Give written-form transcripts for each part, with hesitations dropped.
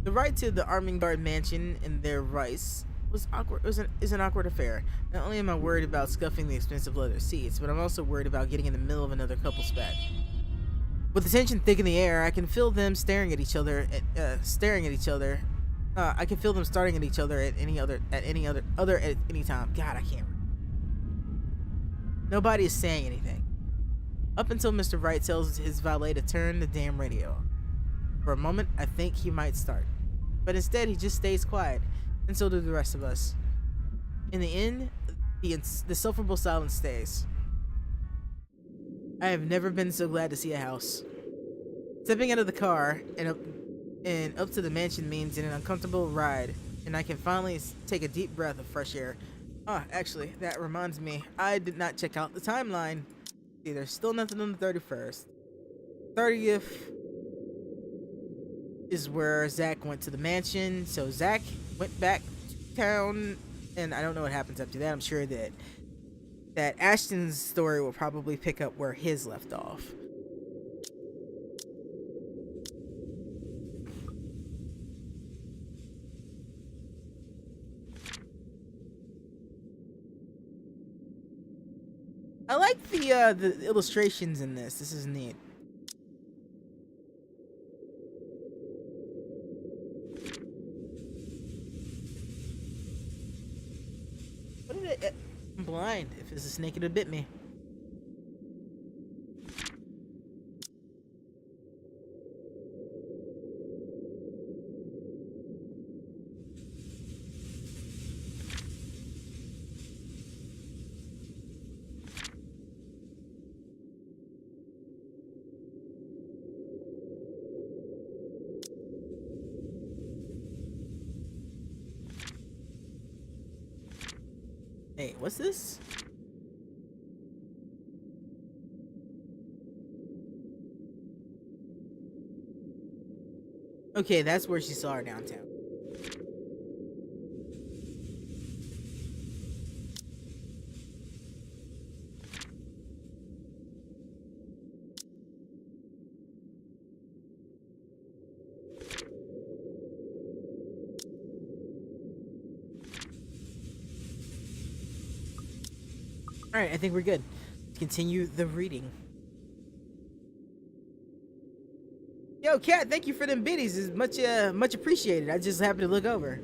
The ride to the Armingard mansion in their rice was awkward. Is an awkward affair. Not only am I worried about scuffing the expensive leather seats, but I'm also worried about getting in the middle of another couple spat. With the tension thick in the air, I can feel them staring at each other. I can feel them starting at each other at any time. God, I can't. Nobody is saying anything. Up until Mr. Wright tells his valet to turn the damn radio on. For a moment, I think he might start. But instead, he just stays quiet, and so do the rest of us. In the end, the insufferable silence stays. I have never been so glad to see a house. Stepping out of the car and up to the mansion means an uncomfortable ride, and I can finally take a deep breath of fresh air. Ah, actually, that reminds me, I did not check out the timeline. See, there's still nothing on the 31st. 30th is where Zach went to the mansion, so Zach went back to town, and I don't know what happens after that. I'm sure that Ashton's story will probably pick up where his left off. I like the illustrations in this. This is neat. What did it? I'm blind. If it's a snake, it'd bit me. Hey, what's this? Okay, that's where she saw her downtown. Alright, I think we're good. Continue the reading. Yo, Cat, thank you for them biddies. It's much appreciated. I just happened to look over.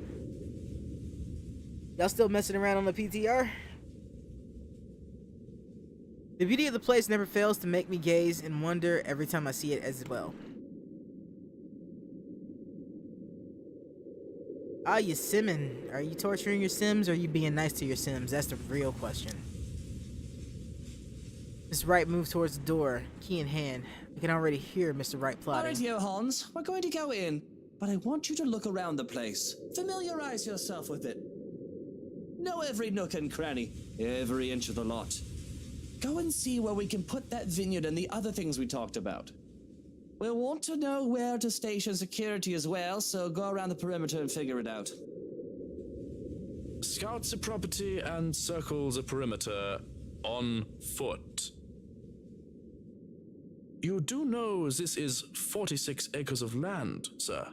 Y'all still messing around on the PTR? The beauty of the place never fails to make me gaze and wonder every time I see it as well. Ah, you simming. Are you torturing your Sims or are you being nice to your Sims? That's the real question. Mr. Wright moves towards the door, key in hand. I can already hear Mr. Wright plotting. Alright, here, Hans. We're going to go in, but I want you to look around the place. Familiarize yourself with it. Know every nook and cranny, every inch of the lot. Go and see where we can put that vineyard and the other things we talked about. We'll want to know where to station security as well, so go around the perimeter and figure it out. Scouts the property and circles the perimeter on foot. You do know this is 46 acres of land, sir?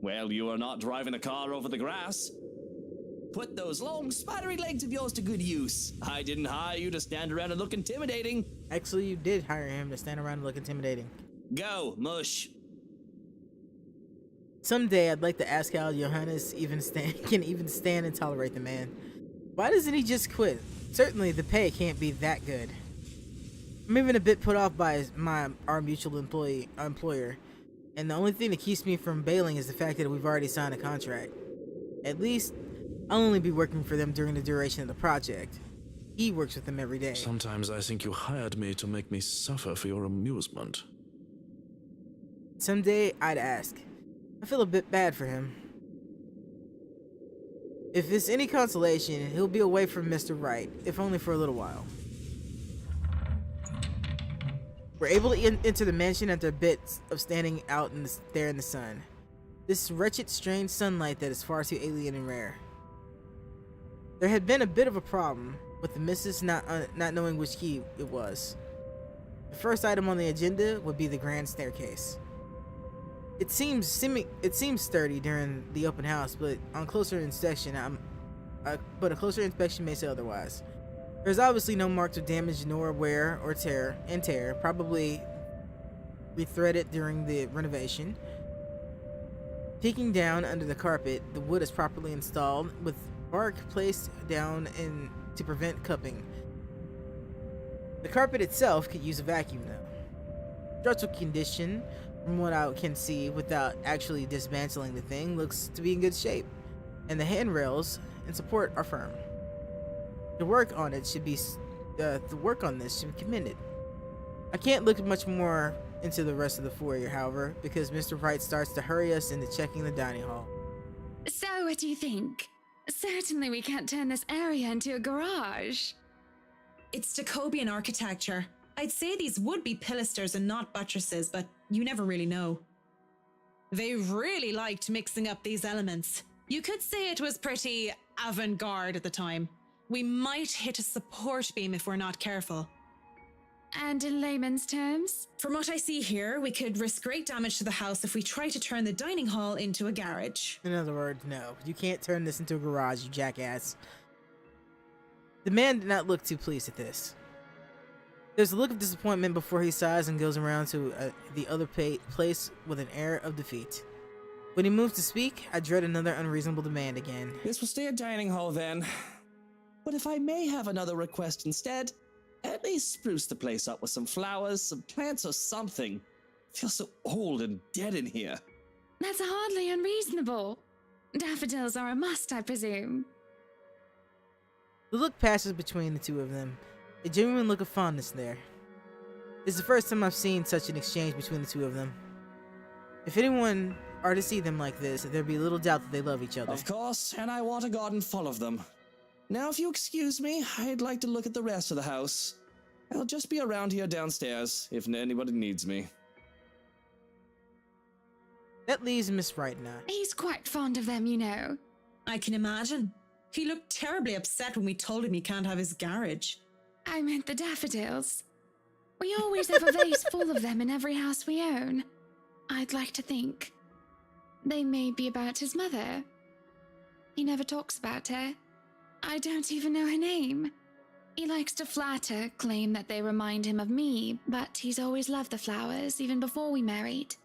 Well, you are not driving the car over the grass. Put those long, spidery legs of yours to good use. I didn't hire you to stand around and look intimidating. Actually, you did hire him to stand around and look intimidating. Go, mush. Someday, I'd like to ask how Johannes can even stand and tolerate the man. Why doesn't he just quit? Certainly, the pay can't be that good. I'm even a bit put off by our mutual employer, and the only thing that keeps me from bailing is the fact that we've already signed a contract. At least, I'll only be working for them during the duration of the project. He works with them every day. Sometimes I think you hired me to make me suffer for your amusement. Someday, I'd ask. I feel a bit bad for him. If it's any consolation, he'll be away from Mr. Wright, if only for a little while. We're able to enter the mansion after a bit of standing out there in the sun. This wretched, strange sunlight that is far too alien and rare. There had been a bit of a problem with the missus not knowing which key it was. The first item on the agenda would be the grand staircase. It seems sturdy during the open house, but on closer inspection, a closer inspection may say otherwise. There's obviously no marks of damage nor wear or tear, probably rethreaded during the renovation. Peeking down under the carpet, the wood is properly installed with bark placed down to prevent cupping. The carpet itself could use a vacuum though. Structural condition, from what I can see without actually dismantling the thing, looks to be in good shape, and the handrails and support are firm. The work on this should be commended. I can't look much more into the rest of the foyer, however, because Mr. Wright starts to hurry us into checking the dining hall. So, what do you think? Certainly we can't turn this area into a garage. It's Jacobean architecture. I'd say these would be pilasters and not buttresses, but you never really know. They really liked mixing up these elements. You could say it was pretty avant-garde at the time. We might hit a support beam if we're not careful. And in layman's terms? From what I see here, we could risk great damage to the house if we try to turn the dining hall into a garage. In other words, no. You can't turn this into a garage, you jackass. The man did not look too pleased at this. There's a look of disappointment before he sighs and goes around to the other place with an air of defeat. When he moves to speak, I dread another unreasonable demand again. This will stay a dining hall then. But if I may have another request instead, at least spruce the place up with some flowers, some plants, or something. It feels so old and dead in here. That's hardly unreasonable. Daffodils are a must, I presume. The look passes between the two of them, a genuine look of fondness there. It's the first time I've seen such an exchange between the two of them. If anyone are to see them like this, there'd be little doubt that they love each other. Of course, and I want a garden full of them. Now, if you excuse me, I'd like to look at the rest of the house. I'll just be around here downstairs, if anybody needs me. That leaves Miss Wright and I. He's quite fond of them, you know. I can imagine. He looked terribly upset when we told him he can't have his garage. I meant the daffodils. We always have a vase full of them in every house we own. I'd like to think they may be about his mother. He never talks about her. I don't even know her name. He likes to flatter, claim that they remind him of me, but he's always loved the flowers, even before we married.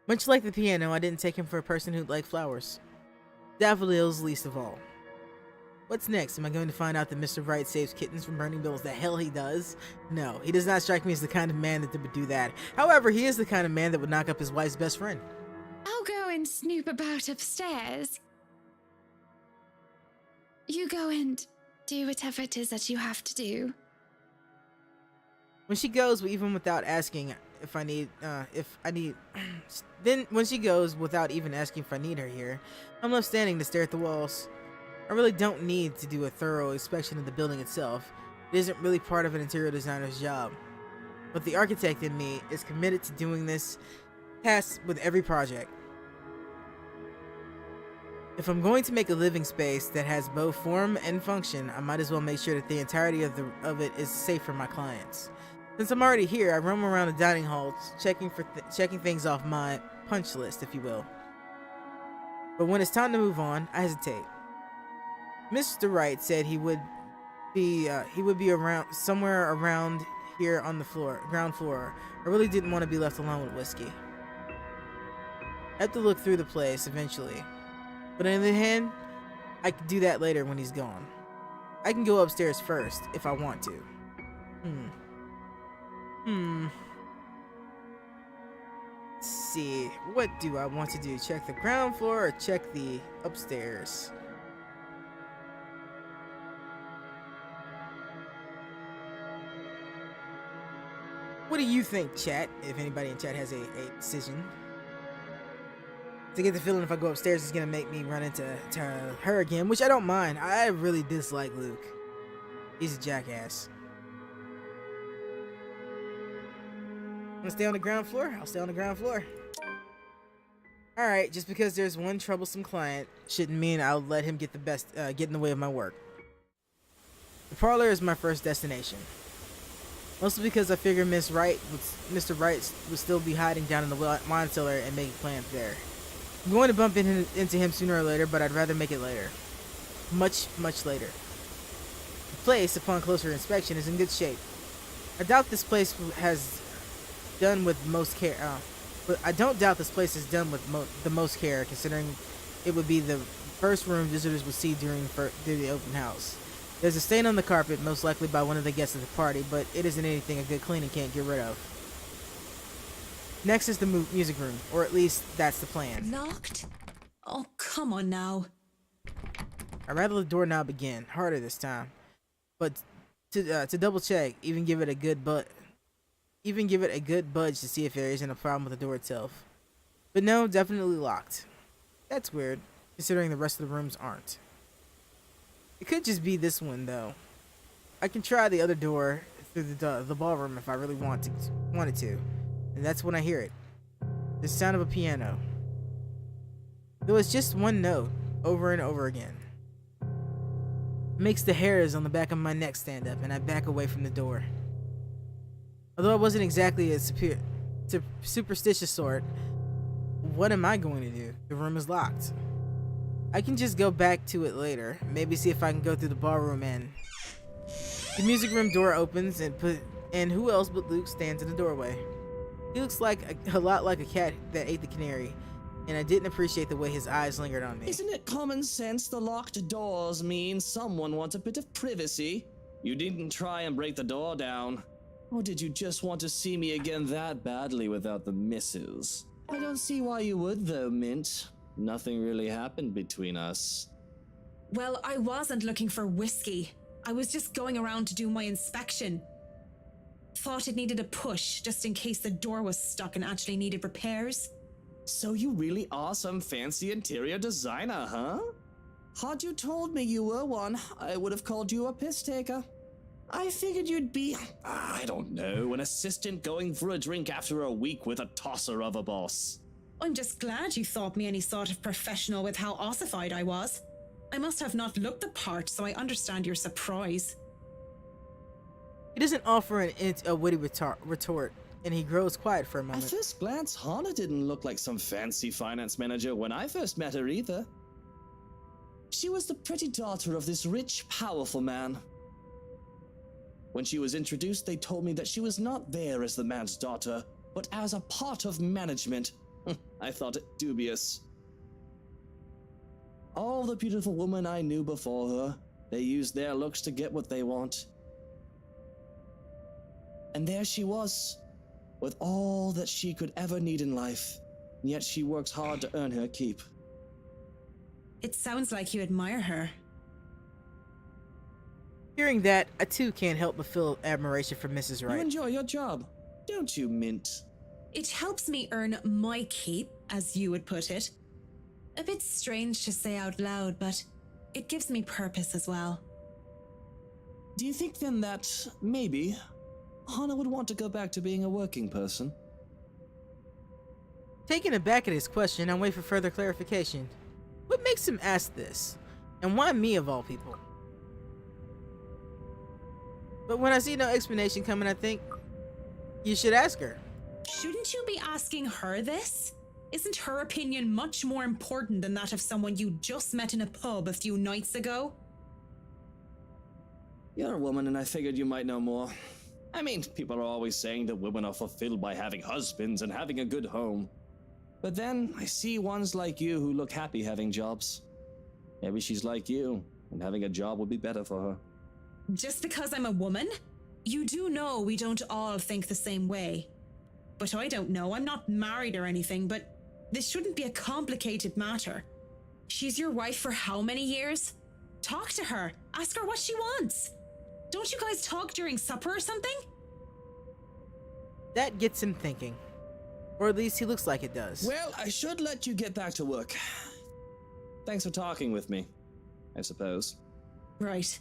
Much like the piano, I didn't take him for a person who liked flowers. Daffodils least of all. What's next? Am I going to find out that Mr. Wright saves kittens from burning bills? The hell he does? No, he does not strike me as the kind of man that would do that. However, he is the kind of man that would knock up his wife's best friend. I'll go and snoop about upstairs. You go and do whatever it is that you have to do. When she goes, even without asking then when she goes without even asking if I need her here, I'm left standing to stare at the walls. I really don't need to do a thorough inspection of the building itself. It isn't really part of an interior designer's job. But the architect in me is committed to doing this task with every project. If I'm going to make a living space that has both form and function, I might as well make sure that the entirety of it is safe for my clients. Since I'm already here, I roam around the dining hall, checking things off my punch list, if you will. But when it's time to move on, I hesitate. Mr. Wright said he would be around somewhere around here on the ground floor. I really didn't want to be left alone with whiskey. I have to look through the place eventually. But on the other hand, I can do that later when he's gone. I can go upstairs first, if I want to. Let's see, what do I want to do? Check the ground floor or check the upstairs? What do you think, chat? If anybody in chat has a decision. To get the feeling if I go upstairs, it's gonna make me run into her again, which I don't mind. I really dislike Luke. He's a jackass. Wanna stay on the ground floor? I'll stay on the ground floor. Alright, just because there's one troublesome client shouldn't mean I'll let him get in the way of my work. The parlor is my first destination. Mostly because I figured Mr. Wright would still be hiding down in the wine cellar and making plans there. I'm going to bump into him sooner or later, but I'd rather make it later. Much, much later. The place, upon closer inspection, is in good shape. I doubt this place has done with most care. But I don't doubt this place is done with the most care, considering it would be the first room visitors would see during the open house. There's a stain on the carpet, most likely by one of the guests at the party, but it isn't anything a good cleaning can't get rid of. Next is the music room, or at least that's the plan. Locked? Oh, come on now. I rattle the doorknob again, harder this time, but to double check, even give it a good budge to see if there isn't a problem with the door itself. But no, definitely locked. That's weird, considering the rest of the rooms aren't. It could just be this one though. I can try the other door through the ballroom if I really wanted to, and that's when I hear it. The sound of a piano. Though it's just one note, over and over again. It makes the hairs on the back of my neck stand up, and I back away from the door. Although I wasn't exactly a superstitious sort, what am I going to do? The room is locked. I can just go back to it later, maybe see if I can go through the ballroom and... The music room door opens and who else but Luke stands in the doorway. He looks like a lot like a cat that ate the canary, and I didn't appreciate the way his eyes lingered on me. Isn't it common sense the locked doors mean someone wants a bit of privacy? You didn't try and break the door down. Or did you just want to see me again that badly without the misses? I don't see why you would though, Mint. Nothing really happened between us. Well, I wasn't looking for whiskey. I was just going around to do my inspection. Thought it needed a push, just in case the door was stuck and actually needed repairs. So you really are some fancy interior designer, huh? Had you told me you were one, I would have called you a piss taker. I figured you'd be, I don't know, an assistant going for a drink after a week with a tosser of a boss. I'm just glad you thought me any sort of professional with how ossified I was. I must have not looked the part, so I understand your surprise. He doesn't offer a witty retort, and he grows quiet for a At moment. first glance, Hana didn't look like some fancy finance manager when I first met her either. She was the pretty daughter of this rich, powerful man. When she was introduced, they told me that she was not there as the man's daughter, but as a part of management. I thought it dubious. All the beautiful women I knew before her, they used their looks to get what they want. And there she was, with all that she could ever need in life, and yet she works hard to earn her keep. It sounds like you admire her. Hearing that, I too can't help but feel admiration for Mrs. You Wright. enjoy your job, don't you, Mint? It helps me earn my keep, as you would put it. A bit strange to say out loud, but it gives me purpose as well. Do you think then that, maybe, Hana would want to go back to being a working person? Taken aback at his question, I wait for further clarification. What makes him ask this? And why me of all people? But when I see no explanation coming, I think you should ask her. Shouldn't you be asking her this? Isn't her opinion much more important than that of someone you just met in a pub a few nights ago? You're a woman and I figured you might know more. I mean, people are always saying that women are fulfilled by having husbands and having a good home. But then I see ones like you who look happy having jobs. Maybe she's like you, and having a job would be better for her. Just because I'm a woman? You do know we don't all think the same way. But I don't know, I'm not married or anything, but this shouldn't be a complicated matter. She's your wife for how many years? Talk to her, ask her what she wants. Don't you guys talk during supper or something? That gets him thinking. Or at least he looks like it does. Well, I should let you get back to work. Thanks for talking with me, I suppose. Right.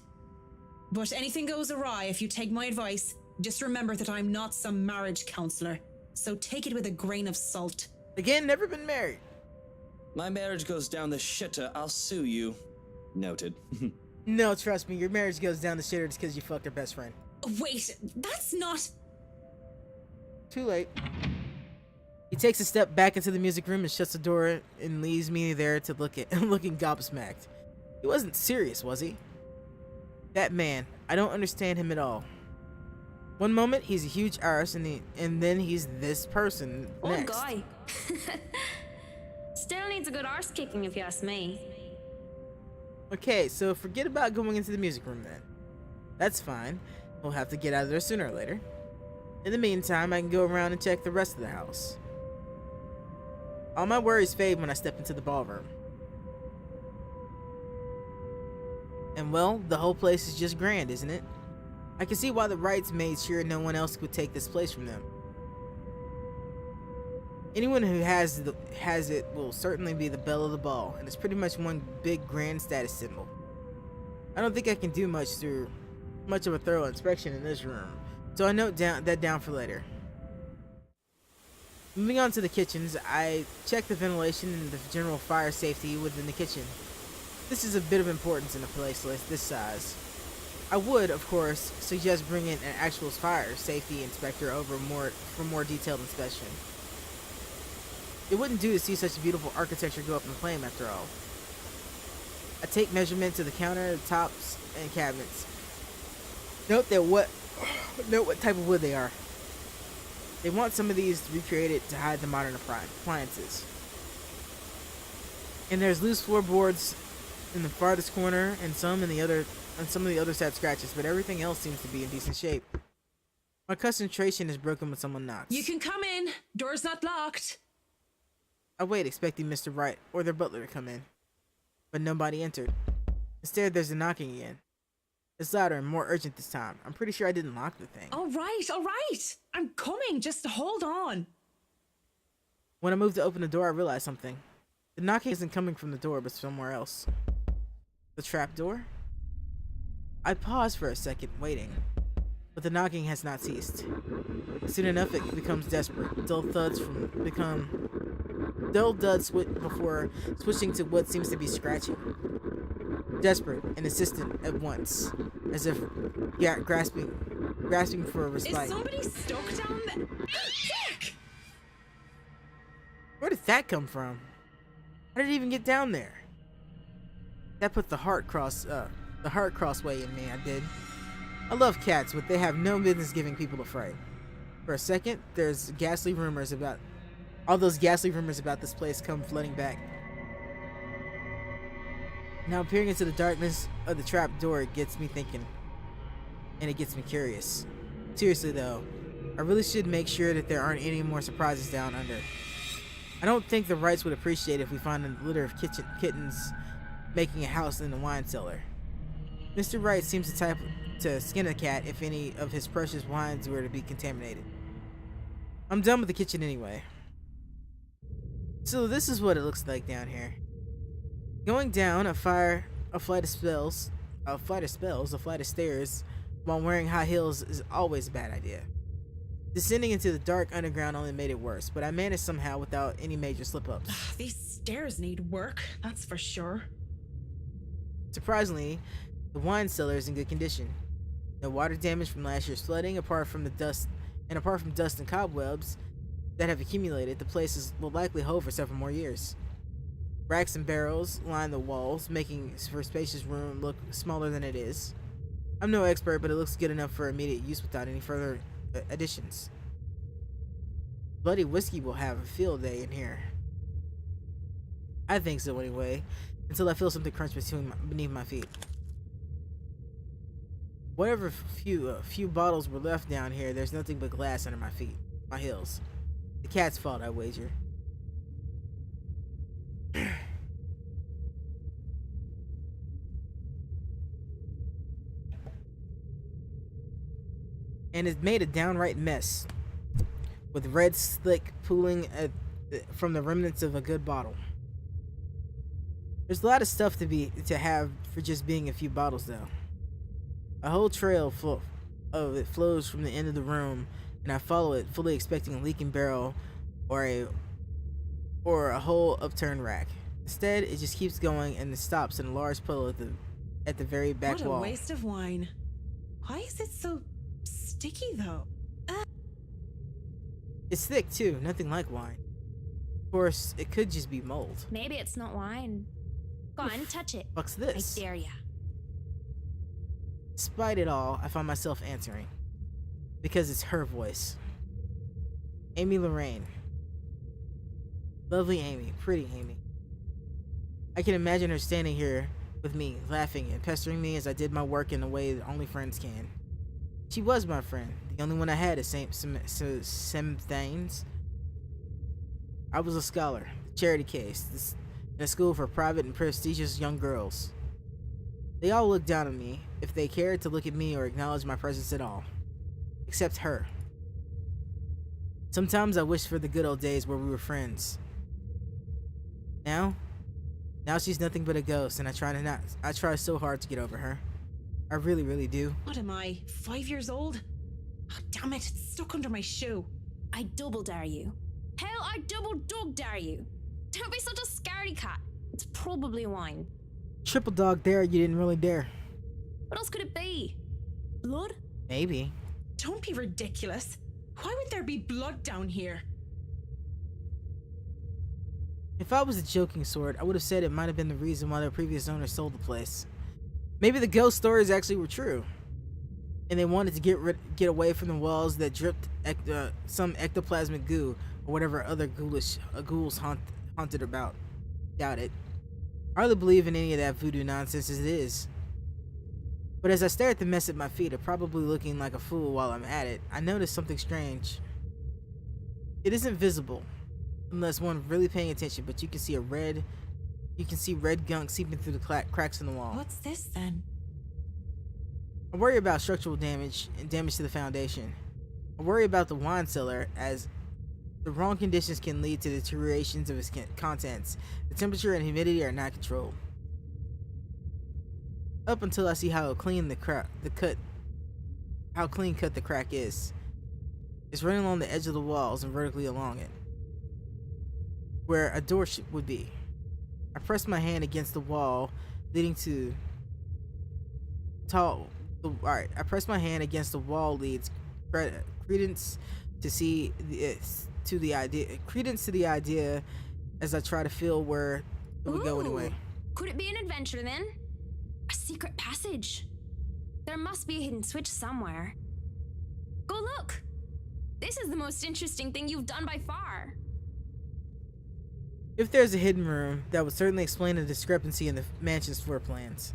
But anything goes awry if you take my advice, just remember that I'm not some marriage counselor. So take it with a grain of salt. Again, never been married. My marriage goes down the shitter, I'll sue you. Noted. No, trust me, your marriage goes down the shitter just because you fucked her best friend. Wait, that's not. Too late. He takes a step back into the music room and shuts the door and leaves me there to looking gobsmacked. He wasn't serious, was he? That man, I don't understand him at all. One moment he's a huge arse and then he's this person Old next. guy. Still needs a good arse kicking if you ask me. Okay, so forget about going into the music room then. That's fine. We'll have to get out of there sooner or later. In the meantime, I can go around and check the rest of the house. All my worries fade when I step into the ballroom. And well, the whole place is just grand, isn't it? I can see why the Wrights made sure no one else would take this place from them. Anyone who has it will certainly be the belle of the ball, and it's pretty much one big grand status symbol. I don't think I can do much of a thorough inspection in this room, so I note that down for later. Moving on to the kitchens, I check the ventilation and the general fire safety within the kitchen. This is a bit of importance in a place like this size. I would, of course, suggest bringing an actual fire safety inspector over for more detailed inspection. It wouldn't do to see such beautiful architecture go up in flame after all. I take measurements of the counter, tops, and cabinets. Note what type of wood they are. They want some of these recreated to hide the modern appliances. And there's loose floorboards in the farthest corner, and some of the other had scratches, but everything else seems to be in decent shape. My concentration is broken when someone knocks. You can come in. Door's not locked. I wait, expecting Mr. Wright or their butler to come in, but nobody entered. Instead, there's a knocking again. It's louder and more urgent this time. I'm pretty sure I didn't lock the thing. All right. I'm coming. Just hold on. When I move to open the door, I realize something. The knocking isn't coming from the door, but somewhere else. The trap door? I pause for a second, waiting, but the knocking has not ceased. Soon enough, it becomes desperate. Dull thuds before switching to what seems to be scratching. Desperate and insistent at once, as if grasping for a respite. Is somebody stuck down there? Dick! Where did that come from? How did it even get down there? That put the heart crossway in me, I did. I love cats, but they have no business giving people a fright. For a second, there's all those ghastly rumors about this place come flooding back. Now peering into the darkness of the trap door, it gets me thinking. And it gets me curious. Seriously though, I really should make sure that there aren't any more surprises down under. I don't think the Wrights would appreciate if we found a litter of kittens making a house in the wine cellar. Mr. Wright seems the type to skin a cat if any of his precious wines were to be contaminated. I'm done with the kitchen anyway. So this is what it looks like down here. Going down a flight of stairs while wearing high heels is always a bad idea. Descending into the dark underground only made it worse, but I managed somehow without any major slip-ups. These stairs need work, that's for sure. Surprisingly, the wine cellar is in good condition. No water damage from last year's flooding, apart from dust and cobwebs that have accumulated. The place will likely hold for several more years. Racks and barrels line the walls, making for spacious room look smaller than it is. I'm no expert, but it looks good enough for immediate use without any further additions. Bloody whiskey will have a field day in here. I think so anyway, until I feel something crunch beneath my feet. Whatever few bottles were left down here, there's nothing but glass under my feet, my heels. The cat's fault, I wager. And it made a downright mess, with red slick pooling from the remnants of a good bottle. There's a lot of stuff to have for just being a few bottles, though. A whole trail of it flows from the end of the room, and I follow it, fully expecting a leaking barrel or a whole upturned rack. Instead, it just keeps going and it stops in a large puddle at the very back wall. What a waste of wine. Why is it so sticky though. It's thick too, nothing like wine. Of course, it could just be mold. Maybe it's not wine. Go on, touch it. What's I this? dare ya. Despite it all, I find myself answering. Because it's her voice. Amy Lorraine. Lovely Amy, pretty Amy. I can imagine her standing here with me, laughing and pestering me as I did my work in a way that only friends can. She was my friend, the only one I had at some things. I was a scholar, charity case, in a school for private and prestigious young girls. They all looked down on me, if they cared to look at me or acknowledge my presence at all. Except her. Sometimes I wish for the good old days where we were friends. Now she's nothing but a ghost, and I try so hard to get over her. I really, really do. What am I, 5 years old? Oh, damn it, it's stuck under my shoe. I double dare you. Hell, I double dog dare you. Don't be such a scaredy cat. It's probably wine. Triple dog dare, you didn't really dare. What else could it be? Blood? Maybe. Don't be ridiculous. Why would there be blood down here? If I was a joking sort, I would have said it might have been the reason why their previous owner sold the place. Maybe the ghost stories actually were true, and they wanted to get away from the walls that dripped some ectoplasmic goo or whatever other ghouls haunted about. Doubt it. I hardly believe in any of that voodoo nonsense as it is. But as I stare at the mess at my feet, probably looking like a fool while I'm at it, I notice something strange. It isn't visible, unless one really paying attention, but you can see red gunk seeping through the cracks in the wall. What's this then? I worry about structural damage and damage to the foundation. I worry about the wine cellar, as the wrong conditions can lead to deteriorations of its contents. The temperature and humidity are not controlled. Up until I see how clean cut the crack is. It's running along the edge of the walls and vertically along it, where a door would be. I press my hand against the wall, leading to I press my hand against the wall, leads credence to the idea as I try to feel where it would go anyway. Could it be an adventure then? A secret passage? There must be a hidden switch somewhere. Go look! This is the most interesting thing you've done by far. If there's a hidden room, that would certainly explain the discrepancy in the mansion's floor plans.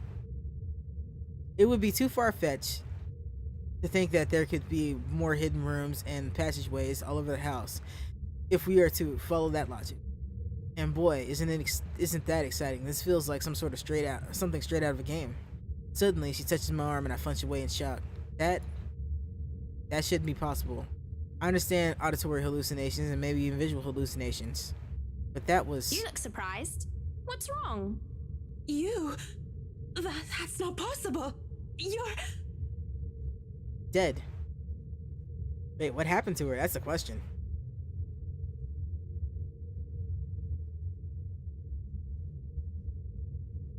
It would be too far-fetched to think that there could be more hidden rooms and passageways all over the house if we are to follow that logic. And boy, isn't that exciting? This feels like something straight out of a game. Suddenly, she touches my arm and I flinch away in shock. That shouldn't be possible. I understand auditory hallucinations and maybe even visual hallucinations, but that was... You look surprised. What's wrong? That's not possible. You're... dead. Wait, what happened to her? That's the question.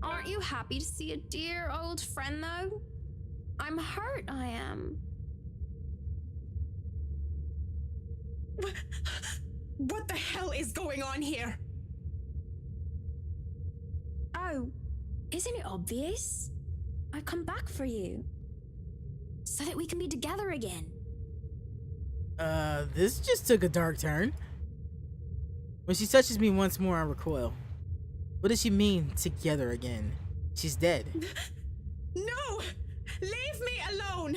Aren't you happy to see a dear old friend, though? I'm hurt, I am. What the hell is going on here? Oh, isn't it obvious? I've come back for you. So that we can be together again. This just took a dark turn. When she touches me once more, I recoil. What does she mean, together again? She's dead. No! Leave me alone!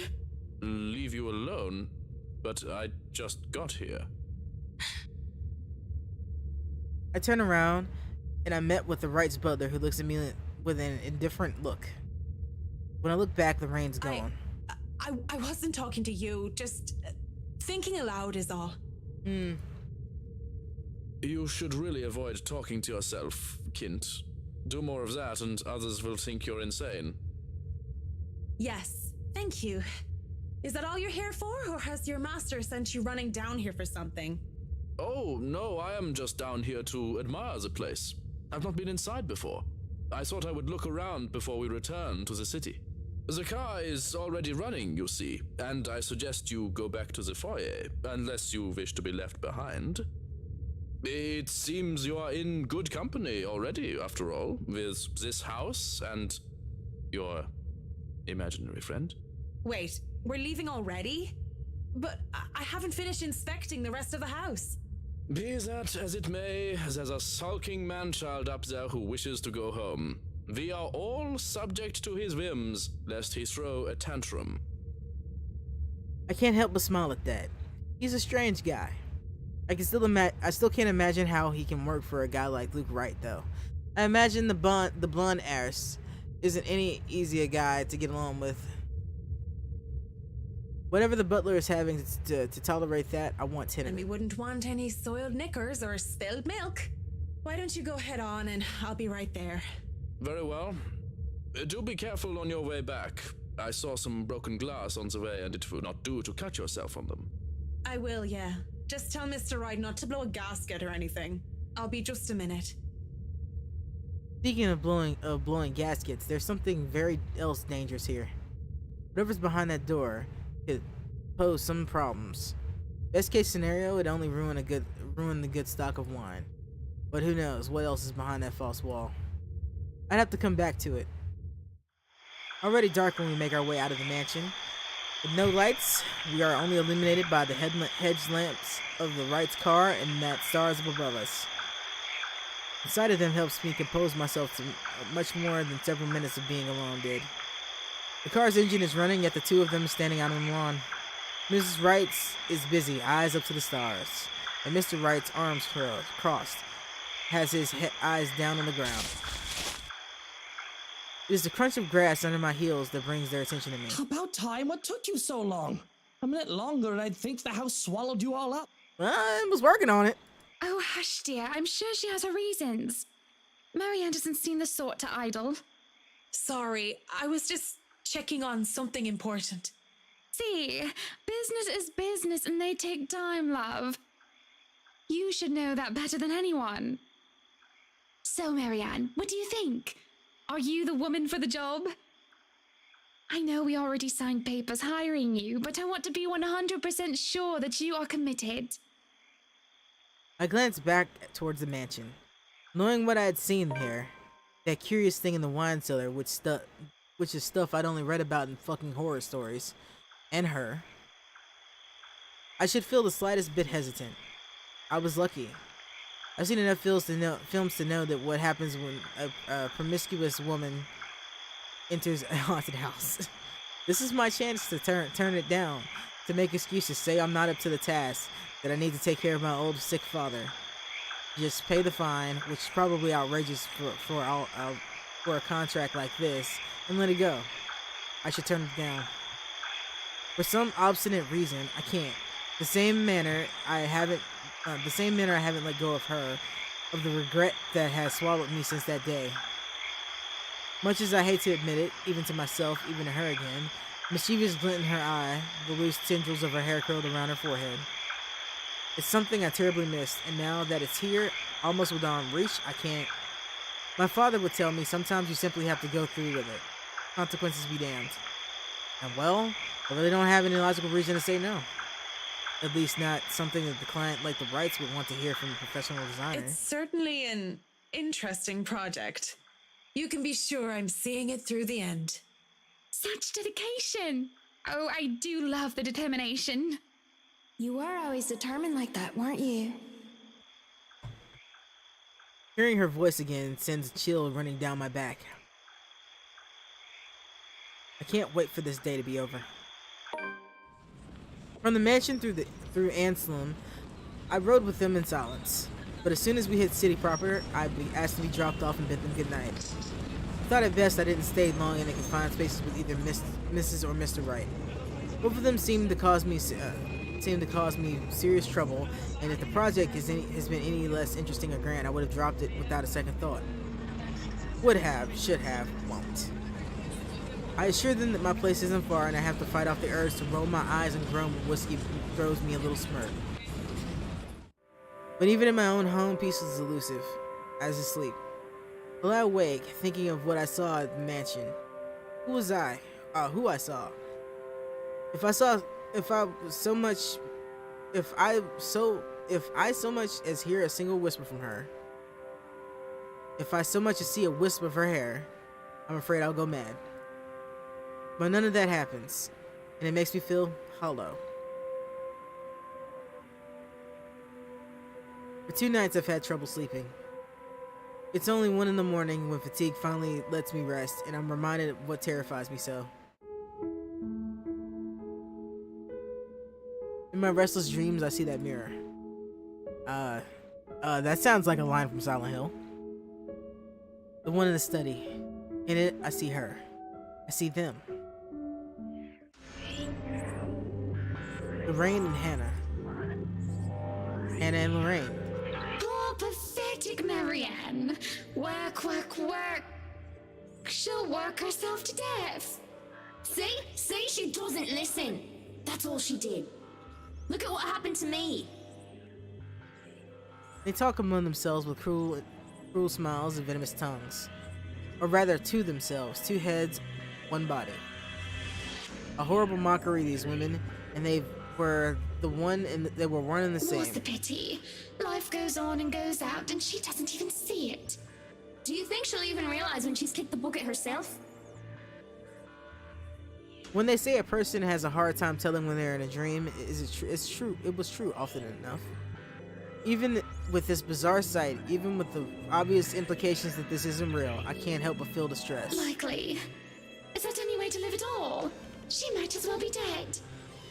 Leave you alone? But I just got here. I turn around, and I'm met with the Wright's butler, who looks at me with an indifferent look. When I look back, the rain's gone. I wasn't talking to you, just thinking aloud is all. You should really avoid talking to yourself, Kint. Do more of that and others will think you're insane. Yes, thank you. Is that all you're here for, or has your master sent you running down here for something? Oh, no, I am just down here to admire the place. I've not been inside before. I thought I would look around before we return to the city. The car is already running, you see, and I suggest you go back to the foyer, unless you wish to be left behind. It seems you are in good company already, after all, with this house and your imaginary friend. Wait, we're leaving already? But I haven't finished inspecting the rest of the house. Be that as it may, there's a sulking man-child up there who wishes to go home. We are all subject to his whims, lest he throw a tantrum. I can't help but smile at that. He's a strange guy. I still can't imagine how he can work for a guy like Luke Wright, though. I imagine the blonde heiress isn't any easier guy to get along with. Whatever the butler is having to tolerate that, I want 10 of And we it. wouldn't want any soiled knickers or spilled milk. Why don't you go head on and I'll be right there. Very well. Do be careful on your way back. I saw some broken glass on the way, and it would not do to cut yourself on them. I will, yeah. Just tell Mr. Wright not to blow a gasket or anything. I'll be just a minute. Speaking of blowing gaskets, there's something very else dangerous here. Whatever's behind that door could pose some problems. Best case scenario, it only ruin the good stock of wine. But who knows what else is behind that false wall. I'd have to come back to it. Already dark when we make our way out of the mansion. With no lights, we are only illuminated by the hedge lamps of the Wright's car and that stars up above us. The sight of them helps me compose myself to much more than several minutes of being alone did. The car's engine is running, yet the two of them standing out on the lawn. Mrs. Wright's is busy, eyes up to the stars, and Mr. Wright's arms crossed, has his eyes down on the ground. It is the crunch of grass under my heels that brings their attention to me. About time. What took you so long? A minute longer and I'd think the house swallowed you all up. I was working on it. Oh, hush, dear. I'm sure she has her reasons. Marianne doesn't seem the sort to idle. Sorry, I was just checking on something important. See, business is business and they take time, love. You should know that better than anyone. So, Marianne, what do you think? Are you the woman for the job? I know we already signed papers hiring you, but I want to be 100% sure that you are committed. I glanced back towards the mansion. Knowing what I had seen here, that curious thing in the wine cellar, which is stuff I'd only read about in fucking horror stories, and her, I should feel the slightest bit hesitant. I was lucky. I've seen enough films to know that what happens when a promiscuous woman enters a haunted house. This is my chance to turn it down, to make excuses, say I'm not up to the task, that I need to take care of my old sick father. Just pay the fine, which is probably outrageous for a contract like this, and let it go. I should turn it down. For some obstinate reason, I can't. The same manner I haven't let go of her, of the regret that has swallowed me since that day. Much as I hate to admit it, even to myself, even to her again, mischievous glint in her eye, the loose tendrils of her hair curled around her forehead. It's something I terribly missed, and now that it's here, almost within reach, I can't. My father would tell me sometimes you simply have to go through with it. Consequences be damned. And well, I really don't have any logical reason to say no. At least not something that the client like the Wrights would want to hear from a professional designer. It's certainly an interesting project. You can be sure I'm seeing it through the end. Such dedication! Oh, I do love the determination. You were always determined like that, weren't you? Hearing her voice again sends a chill running down my back. I can't wait for this day to be over. From the mansion through Anselm, I rode with them in silence. But as soon as we hit city proper, I'd be asked to be dropped off and bid them goodnight. I thought at best I didn't stay long in the confined spaces with either Mrs. or Mr. Wright. Both of them seemed to cause me serious trouble, and if the project has been any less interesting or grand, I would have dropped it without a second thought. Would have, should have, won't. I assure them that my place isn't far and I have to fight off the urge to roll my eyes and groan when whiskey throws me a little smirk. But even in my own home, peace was elusive. I was asleep. I lay awake, thinking of what I saw at the mansion. Who was I? who I saw. If I so much as hear a single whisper from her, if I so much as see a wisp of her hair, I'm afraid I'll go mad. But none of that happens, and it makes me feel hollow. For 2 nights I've had trouble sleeping. It's only 1 in the morning when fatigue finally lets me rest, and I'm reminded of what terrifies me so. In my restless dreams, I see that mirror. That sounds like a line from Silent Hill. The one in the study. In it, I see her. I see them. Lorraine and Hannah. Hannah and Lorraine. Poor pathetic Marianne. Work, work, work. She'll work herself to death. See? See? She doesn't listen. That's all she did. Look at what happened to me. They talk among themselves with cruel smiles and venomous tongues. Or rather, to themselves, 2 heads, 1 body. A horrible mockery, these women, and they were one and the same. What's the pity? Life goes on and goes out, and she doesn't even see it. Do you think she'll even realize when she's kicked the bucket herself? When they say a person has a hard time telling when they're in a dream, it's true. It was true often enough. Even with this bizarre sight, even with the obvious implications that this isn't real, I can't help but feel distress. Likely. Is that any way to live at all? She might as well be dead.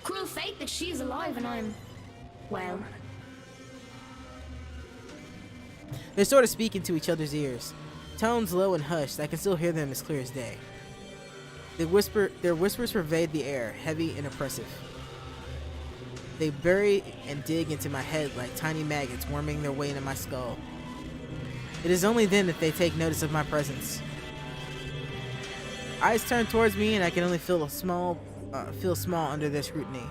Cruel fate that she's alive and I'm... well... They're sort of speaking to each other's ears. Tones low and hushed, I can still hear them as clear as day. Their whispers pervade the air, heavy and oppressive. They bury and dig into my head like tiny maggots worming their way into my skull. It is only then that they take notice of my presence. Eyes turn towards me and I can only feel small under their scrutiny.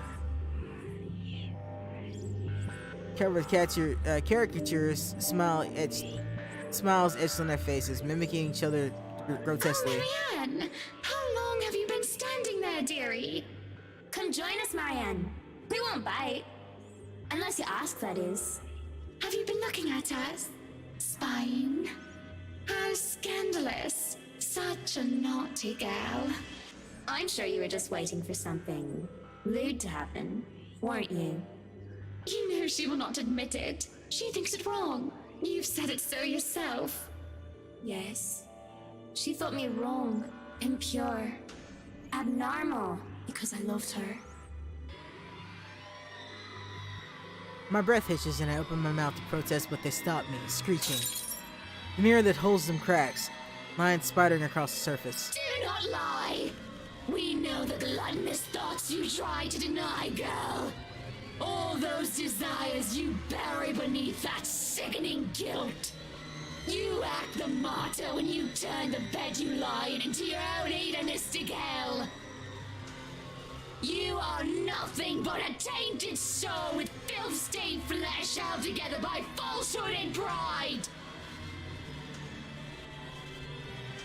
Caricatures, smiles etched on their faces, mimicking each other grotesquely. Oh, Marianne! How long have you been standing there, dearie? Come join us, Marianne. We won't bite. Unless you ask, that is. Have you been looking at us? Spying? How scandalous. Such a naughty girl. I'm sure you were just waiting for something lewd to happen, weren't you? You know she will not admit it. She thinks it wrong. You've said it so yourself. Yes. She thought me wrong, impure, abnormal, because I loved her. My breath hitches and I open my mouth to protest, but they stop me, screeching. The mirror that holds them cracks, lines spidering across the surface. Do not lie! We know the gluttonous thoughts you try to deny, girl. All those desires you bury beneath that sickening guilt. You act the martyr when you turn the bed you lie in into your own hedonistic hell. You are nothing but a tainted soul with filth-stained flesh held together by falsehood and pride.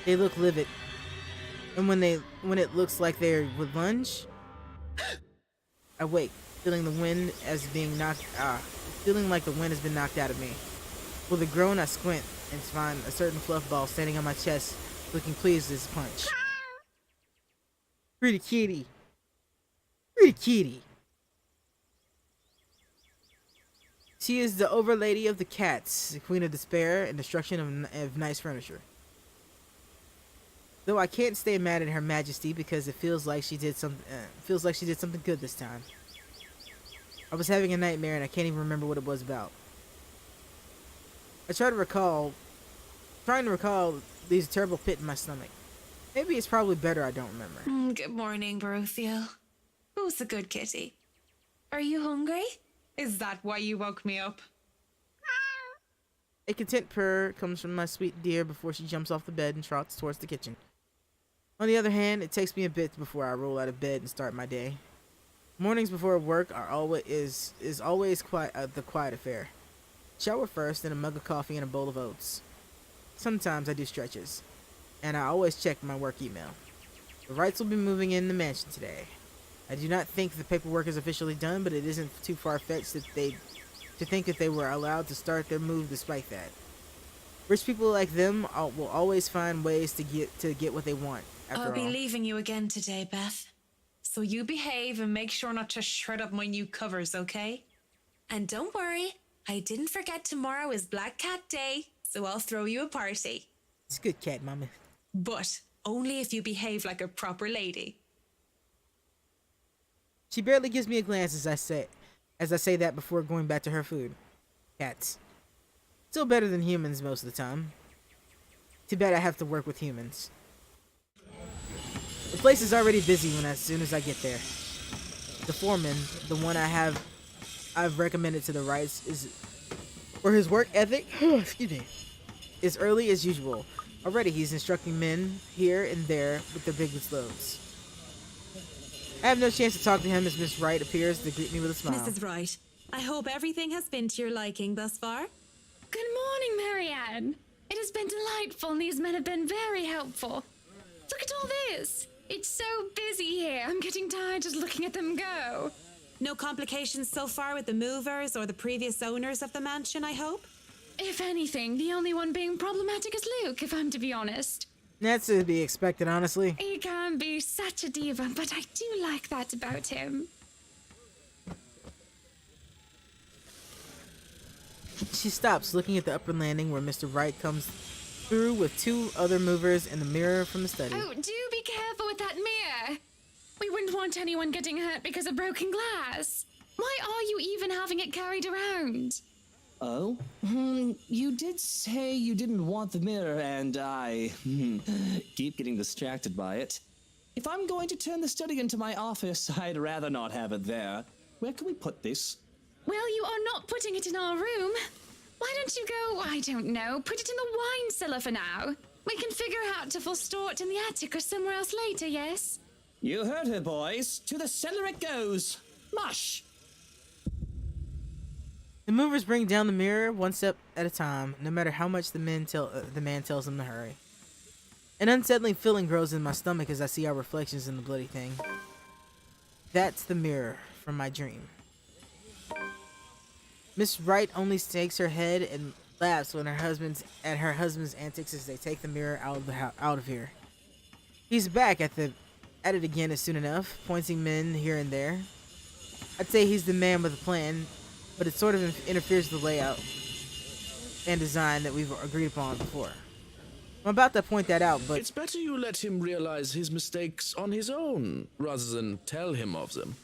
They look livid, and when it looks like they would lunge, I wake, feeling the wind as being feeling like the wind has been knocked out of me. With a groan, I squint and find a certain fluff ball standing on my chest, looking pleased as a punch. Pretty kitty. Pretty kitty. She is the overlady of the cats, the queen of despair and destruction of nice furniture. Though I can't stay mad at Her Majesty because it feels like she did something good this time. I was having a nightmare and I can't even remember what it was about. Trying to recall leaves a terrible pit in my stomach. Maybe it's probably better I don't remember. Good morning, Baruthiel. Who's the good kitty? Are you hungry? Is that why you woke me up? A content purr comes from my sweet dear before she jumps off the bed and trots towards the kitchen. On the other hand, it takes me a bit before I roll out of bed and start my day. Mornings before work are always the quiet affair. Shower first, then a mug of coffee and a bowl of oats. Sometimes I do stretches, and I always check my work email. The Wrights will be moving in the mansion today. I do not think the paperwork is officially done, but it isn't too far-fetched to think that they were allowed to start their move despite that. Rich people like them will always find ways to get what they want. After I'll be all. leaving you again today, Beth. So you behave and make sure not to shred up my new covers, okay? And don't worry, I didn't forget tomorrow is Black Cat Day, so I'll throw you a party. It's good, cat mama. But only if you behave like a proper lady. She barely gives me a glance as I say that before going back to her food. Cats. Still better than humans most of the time. Too bad I have to work with humans. The place is already busy as soon as I get there. The foreman, the one I've recommended to the Wrights, is for his work ethic. Excuse me. Is early as usual. Already he's instructing men here and there with their biggest loads. I have no chance to talk to him as Miss Wright appears to greet me with a smile. Mrs. Wright, I hope everything has been to your liking thus far. Good morning, Marianne. It has been delightful, and these men have been very helpful. Look at all this. It's so busy here. I'm getting tired just looking at them go. No complications so far with the movers or the previous owners of the mansion, I hope? If anything, the only one being problematic is Luke, if I'm to be honest. That's to be expected, honestly. He can be such a diva, but I do like that about him. She stops, looking at the upper landing where Mr. Wright comes through with two other movers and the mirror from the study. Oh, do be careful with that mirror. We wouldn't want anyone getting hurt because of broken glass. Why are you even having it carried around? Oh? You did say you didn't want the mirror, and I keep getting distracted by it. If I'm going to turn the study into my office, I'd rather not have it there. Where can we put this? Well, you are not putting it in our room. Why don't you go, I don't know, put it in the wine cellar for now? We can figure out if we'll store it in the attic or somewhere else later, yes? You heard her, boys. To the cellar it goes. Mush! The movers bring down the mirror one step at a time, no matter how much the man tells them to hurry. An unsettling feeling grows in my stomach as I see our reflections in the bloody thing. That's the mirror from my dream. Miss Wright only shakes her head and laughs when her husband's antics as they take the mirror out of here. He's back at it again as soon enough, pointing men here and there. I'd say he's the man with a plan, but it sort of interferes with the layout and design that we've agreed upon before. I'm about to point that out, but It's better you let him realize his mistakes on his own, rather than tell him of them.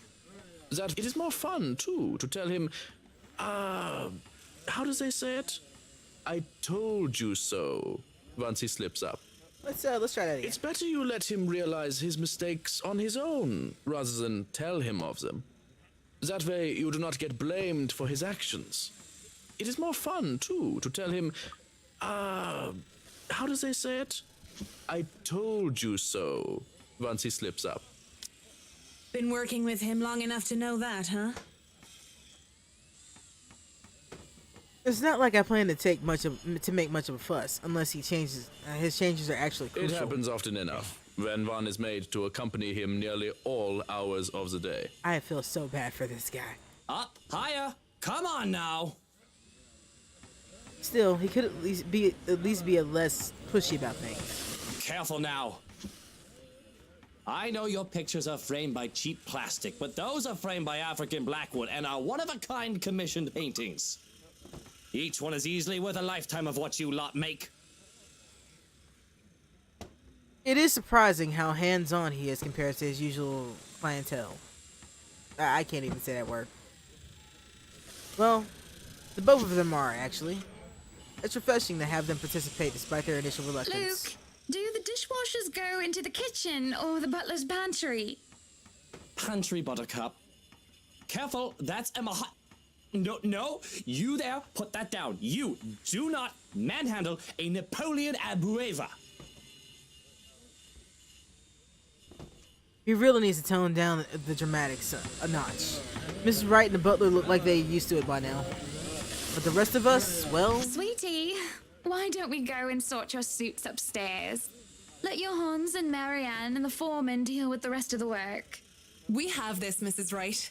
That it is more fun, too, to tell him, how does they say it? I told you so, once he slips up. let's try that again. It's better you let him realize his mistakes on his own, rather than tell him of them. That way you do not get blamed for his actions. It is more fun, too, to tell him, how does they say it? I told you so, once he slips up. Been working with him long enough to know that, huh? It's not like I plan to make much of a fuss, unless he changes. His changes are actually crucial. It happens often enough, when one is made to accompany him nearly all hours of the day. I feel so bad for this guy. Up, higher. Come on now. Still, he could at least be a less pushy about things. Careful now. I know your pictures are framed by cheap plastic, but those are framed by African Blackwood and are one-of-a-kind commissioned paintings. Each one is easily worth a lifetime of what you lot make. It is surprising how hands-on he is compared to his usual clientele. I can't even say that word. Well, the both of them are, actually. It's refreshing to have them participate despite their initial reluctance. Luke, do the dishwashers go into the kitchen or the butler's pantry? Pantry, Buttercup. Careful, that's Emma. No, you there, put that down. You do not manhandle a Napoleon Abueva. He really needs to tone down the dramatics a notch. Mrs. Wright and the butler look like they're used to it by now. But the rest of us, well... Sweetie, why don't we go and sort your suits upstairs? Let your Hans and Marianne and the foreman deal with the rest of the work. We have this, Mrs. Wright.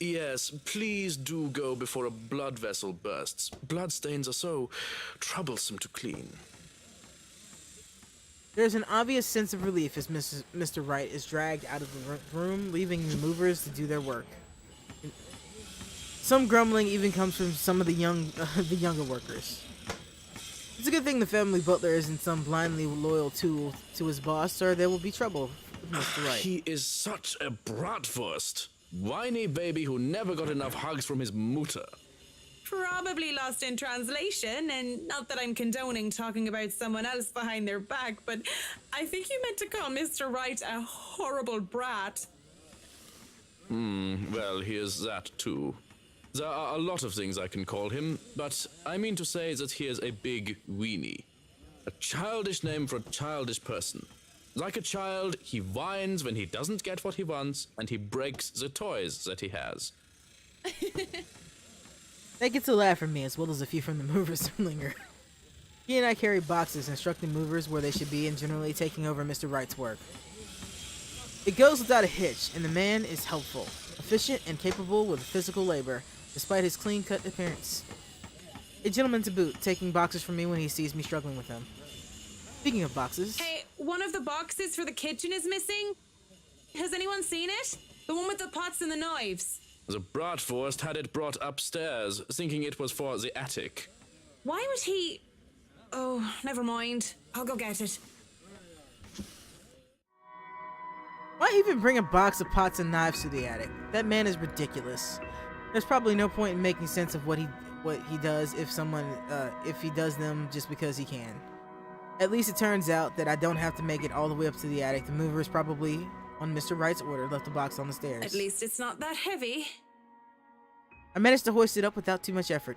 Yes, please do go before a blood vessel bursts. Bloodstains are so troublesome to clean. There's an obvious sense of relief as Mr. Wright is dragged out of the room, leaving the movers to do their work. Some grumbling even comes from some of the younger workers. It's a good thing the family butler isn't some blindly loyal tool to his boss, or there will be trouble with Mr. Wright. He is such a bratwurst. Whiny baby who never got enough hugs from his mutter. Probably lost in translation, and not that I'm condoning talking about someone else behind their back, but I think you meant to call Mr. Wright a horrible brat. Well, he is that too. There are a lot of things I can call him, but I mean to say that he is a big weenie. A childish name for a childish person. Like a child, he whines when he doesn't get what he wants, and he breaks the toys that he has. That gets a laugh from me, as well as a few from the movers who linger. He and I carry boxes instructing movers where they should be and generally taking over Mr. Wright's work. It goes without a hitch, and the man is helpful, efficient, and capable with physical labor, despite his clean-cut appearance. A gentleman to boot, taking boxes from me when he sees me struggling with them. Speaking of boxes... Hey, one of the boxes for the kitchen is missing. Has anyone seen it? The one with the pots and the knives. The bratwurst had it brought upstairs, thinking it was for the attic. Why would he... Oh, never mind. I'll go get it. Why even bring a box of pots and knives to the attic? That man is ridiculous. There's probably no point in making sense of what he does if he does them just because he can. At least it turns out that I don't have to make it all the way up to the attic. The movers probably, on Mr. Wright's order, left the box on the stairs. At least it's not that heavy. I managed to hoist it up without too much effort.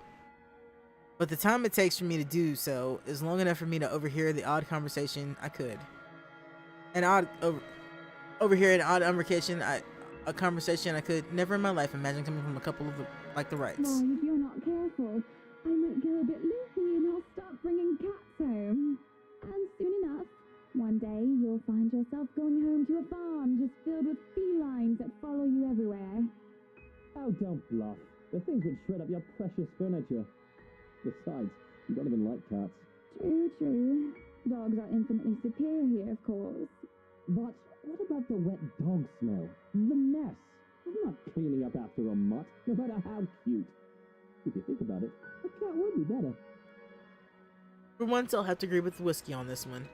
But the time it takes for me to do so is long enough for me to overhear the odd conversation I could. Overhear an odd a conversation I could never in my life imagine coming from a couple of the Wrights. Mom, if you're not careful, I might go a bit loopy and I'll start bringing cats home. And soon enough, one day you'll find yourself going home to a farm just filled with felines that follow you everywhere. Oh, don't bluff. The things would shred up your precious furniture. Besides, you don't even like cats. True, true. Dogs are infinitely superior here, of course. But what about the wet dog smell? The mess. I'm not cleaning up after a mutt, no matter how cute. If you think about it, a cat would be better. For once, I'll have to agree with the whiskey on this one.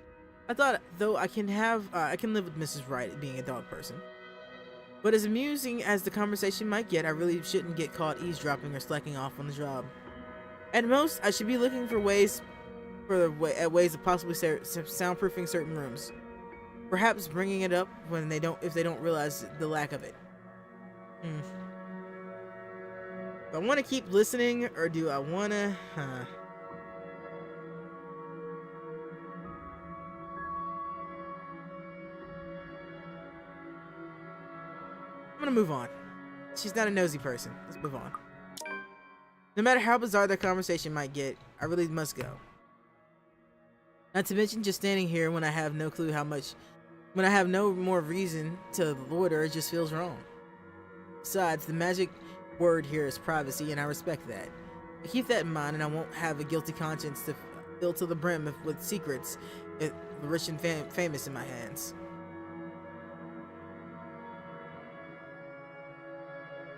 I thought, though, I can live with Mrs. Wright being a dog person. But as amusing as the conversation might get, I really shouldn't get caught eavesdropping or slacking off on the job. At most, I should be looking for ways of possibly soundproofing certain rooms. Perhaps bringing it up if they don't realize the lack of it. Do I want to keep listening, or do I want to? I'm gonna move on. She's not a nosy person. Let's move on. No matter how bizarre their conversation might get, I really must go. Not to mention just standing here when I have no clue when I have no more reason to loiter, it just feels wrong. Besides, the magic word here is privacy, and I respect that. I keep that in mind, and I won't have a guilty conscience to fill to the brim with secrets, the rich and famous in my hands.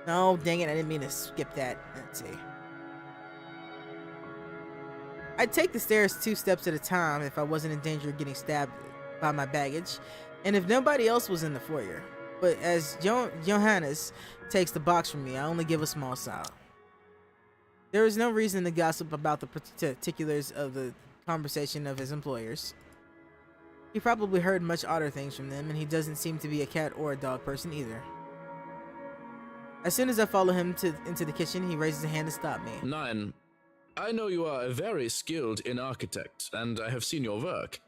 Oh, dang it, I didn't mean to skip that. Let's see. I'd take the stairs 2 steps at a time if I wasn't in danger of getting stabbed by my baggage, and if nobody else was in the foyer. But as Johannes takes the box from me, I only give a small sigh. There is no reason to gossip about the particulars of the conversation of his employers. He probably heard much odder things from them, and he doesn't seem to be a cat or a dog person either. As soon as I follow him into the kitchen, he raises a hand to stop me. Nine, I know you are very skilled in architect, and I have seen your work.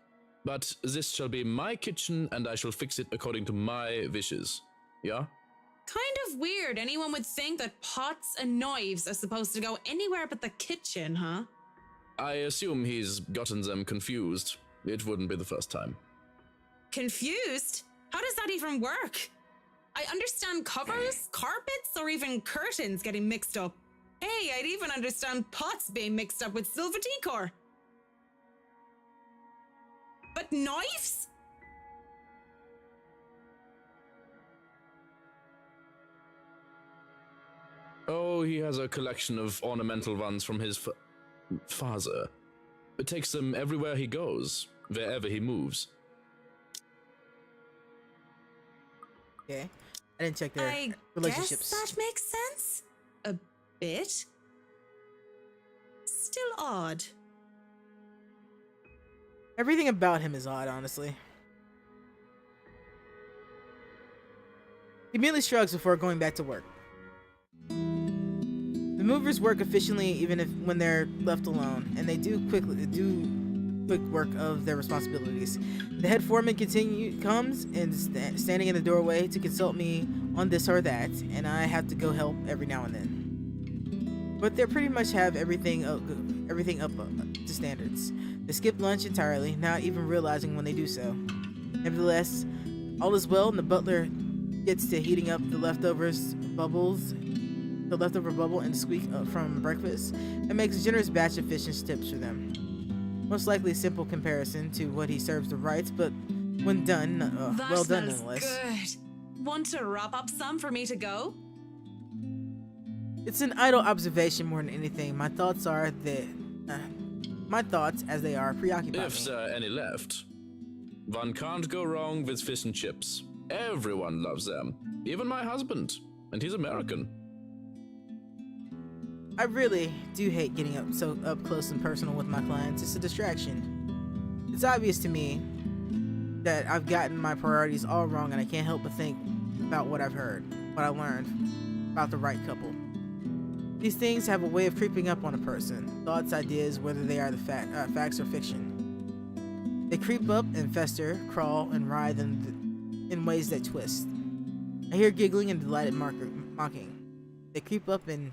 But this shall be my kitchen, and I shall fix it according to my wishes. Yeah? Kind of weird anyone would think that pots and knives are supposed to go anywhere but the kitchen, huh? I assume he's gotten them confused. It wouldn't be the first time. confused. How does that even work? I understand covers, carpets, or even curtains getting mixed up. Hey, I'd even understand pots being mixed up with silver decor. But knives? Oh, he has a collection of ornamental ones from his father. It takes them everywhere he goes, wherever he moves. Okay. I didn't check their I relationships. guess that makes sense. A bit. Still odd. Everything about him is odd, honestly. He merely shrugs before going back to work. The movers work efficiently even when they're left alone, and they do quick work of their responsibilities. The head foreman comes and standing in the doorway to consult me on this or that, and I have to go help every now and then. But they pretty much have everything up to standards. They skip lunch entirely, not even realizing when they do so. Nevertheless, all is well, and the butler gets to heating up the leftover bubble and squeak from breakfast, and makes a generous batch of fish and chips for them. Most likely a simple comparison to what he serves the Wrights, but when done, well done nonetheless. Good. Want to wrap up some for me to go? It's an idle observation more than anything. My thoughts as they are preoccupied. If there are any left. One can't go wrong with fish and chips. Everyone loves them. Even my husband. And he's American. I really do hate getting up close and personal with my clients. It's a distraction. It's obvious to me that I've gotten my priorities all wrong, and I can't help but think about what I've heard, what I learned about the Wright couple. These things have a way of creeping up on a person. Thoughts, ideas, whether they are the facts or fiction. They creep up and fester, crawl, and writhe in ways that twist. I hear giggling and delighted mocking. They creep up and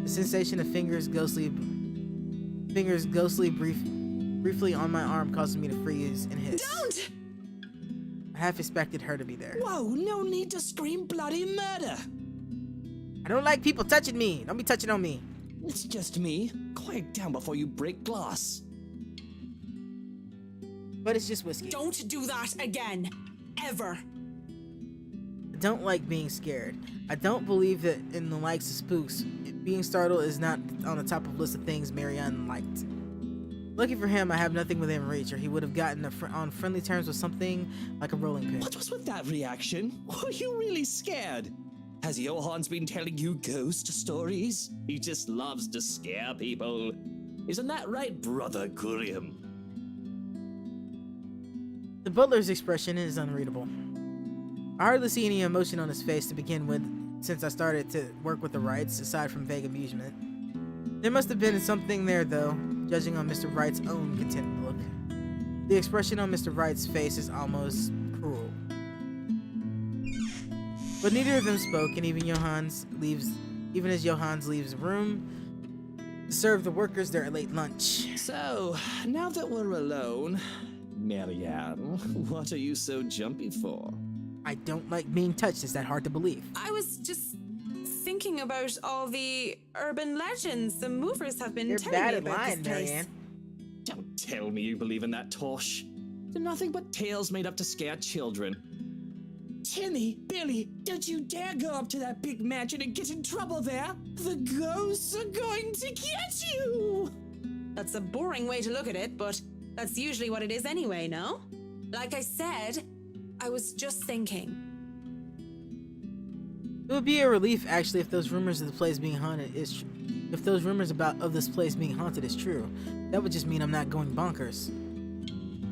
the sensation of fingers ghostly briefly on my arm causes me to freeze and hiss. Don't! I half expected her to be there. Whoa, no need to scream bloody murder. I don't like people touching me. Don't be touching on me. It's just me. Quiet down before you break glass. But it's just whiskey. Don't do that again. Ever. I don't like being scared. I don't believe that in the likes of spooks, being startled is not on the top of list of things Marianne liked. Lucky for him, I have nothing within reach, or he would have gotten on friendly terms with something like a rolling pin. What was with that reaction? Were you really scared? Has Johann's been telling you ghost stories? He just loves to scare people. Isn't that right, Brother Gurium? The butler's expression is unreadable. I hardly see any emotion on his face to begin with since I started to work with the Wrights, aside from vague amusement. There must have been something there, though, judging on Mr. Wright's own content look. The expression on Mr. Wright's face is almost cruel. But neither of them spoke, and even as Johans leaves the room to serve the workers their late lunch. So, now that we're alone, Marianne, what are you so jumpy for? I don't like being touched. Is that hard to believe? I was just thinking about all the urban legends the movers have been You're telling bad me at about lying, this place. Marianne. Don't tell me you believe in that tosh. They're nothing but tales made up to scare children. Timmy, Billy, don't you dare go up to that big mansion and get in trouble there. The ghosts are going to get you. That's a boring way to look at it, but that's usually what it is anyway, no? Like I said, I was just thinking. It would be a relief, actually, if those rumors of the place being haunted is if those rumors of this place being haunted is true. That would just mean I'm not going bonkers.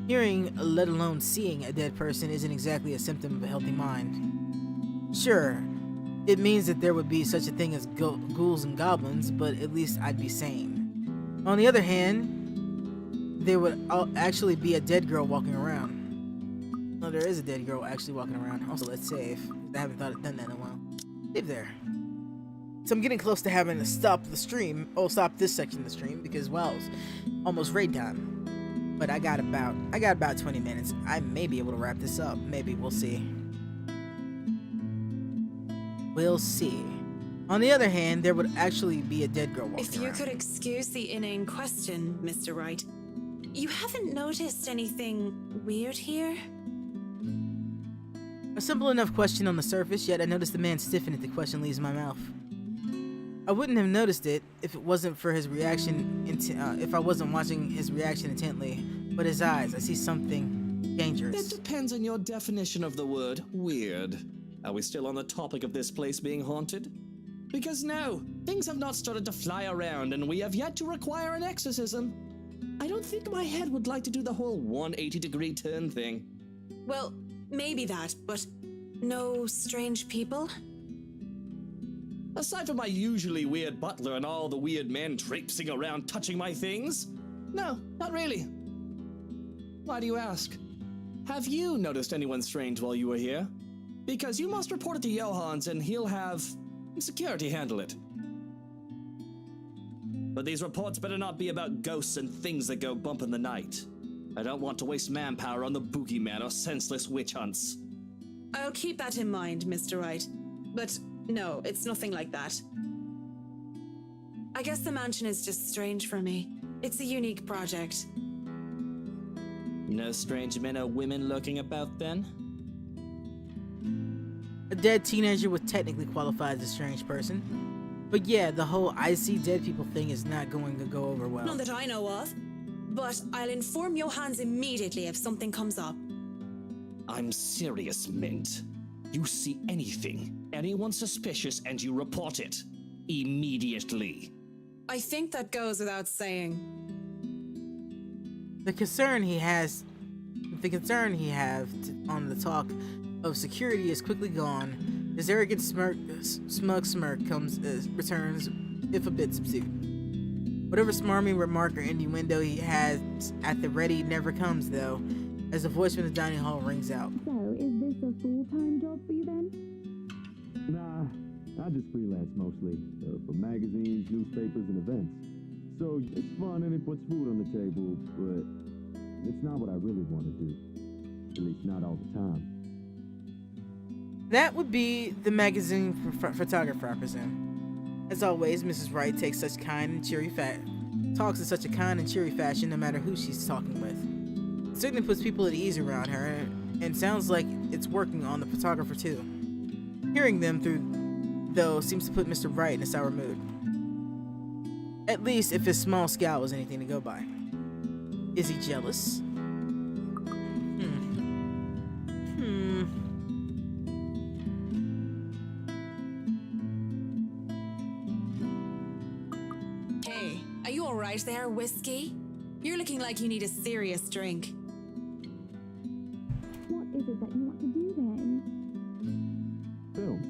Hearing, let alone seeing, a dead person isn't exactly a symptom of a healthy mind. Sure, it means that there would be such a thing as ghouls and goblins, but at least I'd be sane. On the other hand, there would actually be a dead girl walking around. No, there is a dead girl actually walking around. Also, let's save. I haven't done that in a while. Save there. So I'm getting close to having to stop the stream. Oh, stop this section of the stream because, wow, it's almost raid time. but I got about 20 minutes. I may be able to wrap this up. Maybe, we'll see. We'll see. On the other hand, there would actually be a dead girl walking If you around. could excuse the inane question, Mr. Wright, you haven't noticed anything weird here? A simple enough question on the surface, yet I noticed the man stiffen as the question leaves my mouth. I wouldn't have noticed it if it wasn't for his reaction, if I wasn't watching his reaction intently. But his eyes, I see something It dangerous. depends on your definition of the word weird. Are we still on the topic of this place being haunted? Because no, things have not started to fly around and we have yet to require an exorcism. I don't think my head would like to do the whole 180-degree turn thing. Well, maybe that, but no strange people? Aside from my usually weird butler and all the weird men traipsing around touching my things? No, not really. Why do you ask? Have you noticed anyone strange while you were here? Because you must report it to Johans and he'll have security handle it. But these reports better not be about ghosts and things that go bump in the night. I don't want to waste manpower on the boogeyman or senseless witch hunts. I'll keep that in mind, Mr. Wright. But no, it's nothing like that. I guess the mansion is just strange for me. It's a unique project. No strange men or women lurking about then? A dead teenager would technically qualify as a strange person. But yeah, the whole I see dead people thing is not going to go over well. None that I know of. But I'll inform Johans immediately if something comes up. I'm serious, Mint. You see anyone suspicious, and you report it. Immediately. I think that goes without saying. The concern he has on the talk of security is quickly gone. His arrogant smug smirk returns, if a bit subdued. Whatever smarmy remark or innuendo he has at the ready never comes, though, as the voice from the dining hall rings out. So, is this a full-time job for you then? Nah, I just freelance mostly, for magazines, newspapers, and events. So it's fun and it puts food on the table, but it's not what I really want to do. At least not all the time. That would be the magazine photographer, I presume. As always, Mrs. Wright talks in such a kind and cheery fashion no matter who she's talking with. It certainly puts people at ease around her, and sounds like it's working on the photographer too. Hearing them through, though, seems to put Mr. Wright in a sour mood. At least if his small scowl was anything to go by. Is he jealous? Hey, are you alright there, Whiskey? You're looking like you need a serious drink. What is it that you want to do then? Films.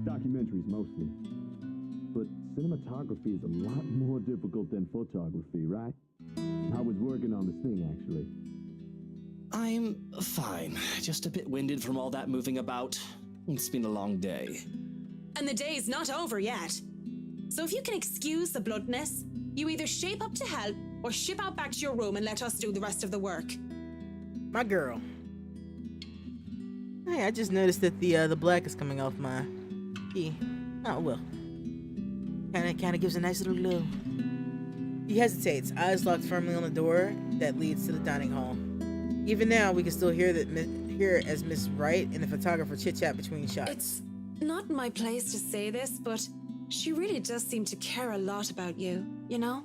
Documentaries mostly. But cinematography is a lot more difficult than photography, right? I was working on this thing, actually. I'm fine. Just a bit winded from all that moving about. It's been a long day. And the day's not over yet. So if you can excuse the bluntness, you either shape up to help or ship out back to your room and let us do the rest of the work. My girl. Hey, I just noticed that the black is coming off my key. Oh well. Kinda gives a nice little glow. He hesitates, eyes locked firmly on the door that leads to the dining hall. Even now, we can still hear as Miss Wright and the photographer chit-chat between shots. It's not my place to say this, but she really does seem to care a lot about you, you know?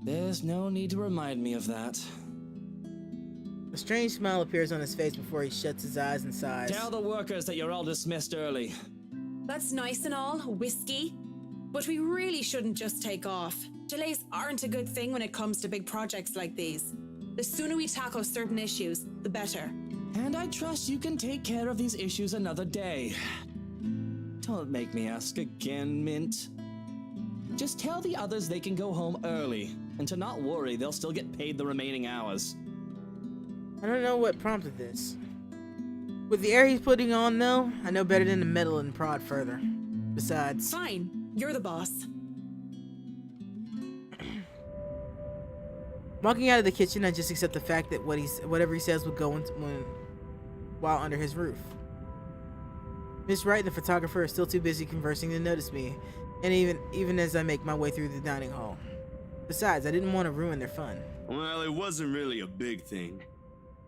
There's no need to remind me of that. A strange smile appears on his face before he shuts his eyes and sighs. Tell the workers that you're all dismissed early. That's nice and all, Whiskey. But we really shouldn't just take off. Delays aren't a good thing when it comes to big projects like these. The sooner we tackle certain issues, the better. And I trust you can take care of these issues another day. Don't make me ask again, Mint. Just tell the others they can go home early, and to not worry, they'll still get paid the remaining hours. I don't know what prompted this. With the air he's putting on, though, I know better than to meddle and prod further. Besides, Fine, you're the boss. Walking out of the kitchen, I just accept the fact that whatever he says will go while under his roof. Miss Wright and the photographer are still too busy conversing to notice me, and even as I make my way through the dining hall. Besides, I didn't want to ruin their fun. Well, it wasn't really a big thing.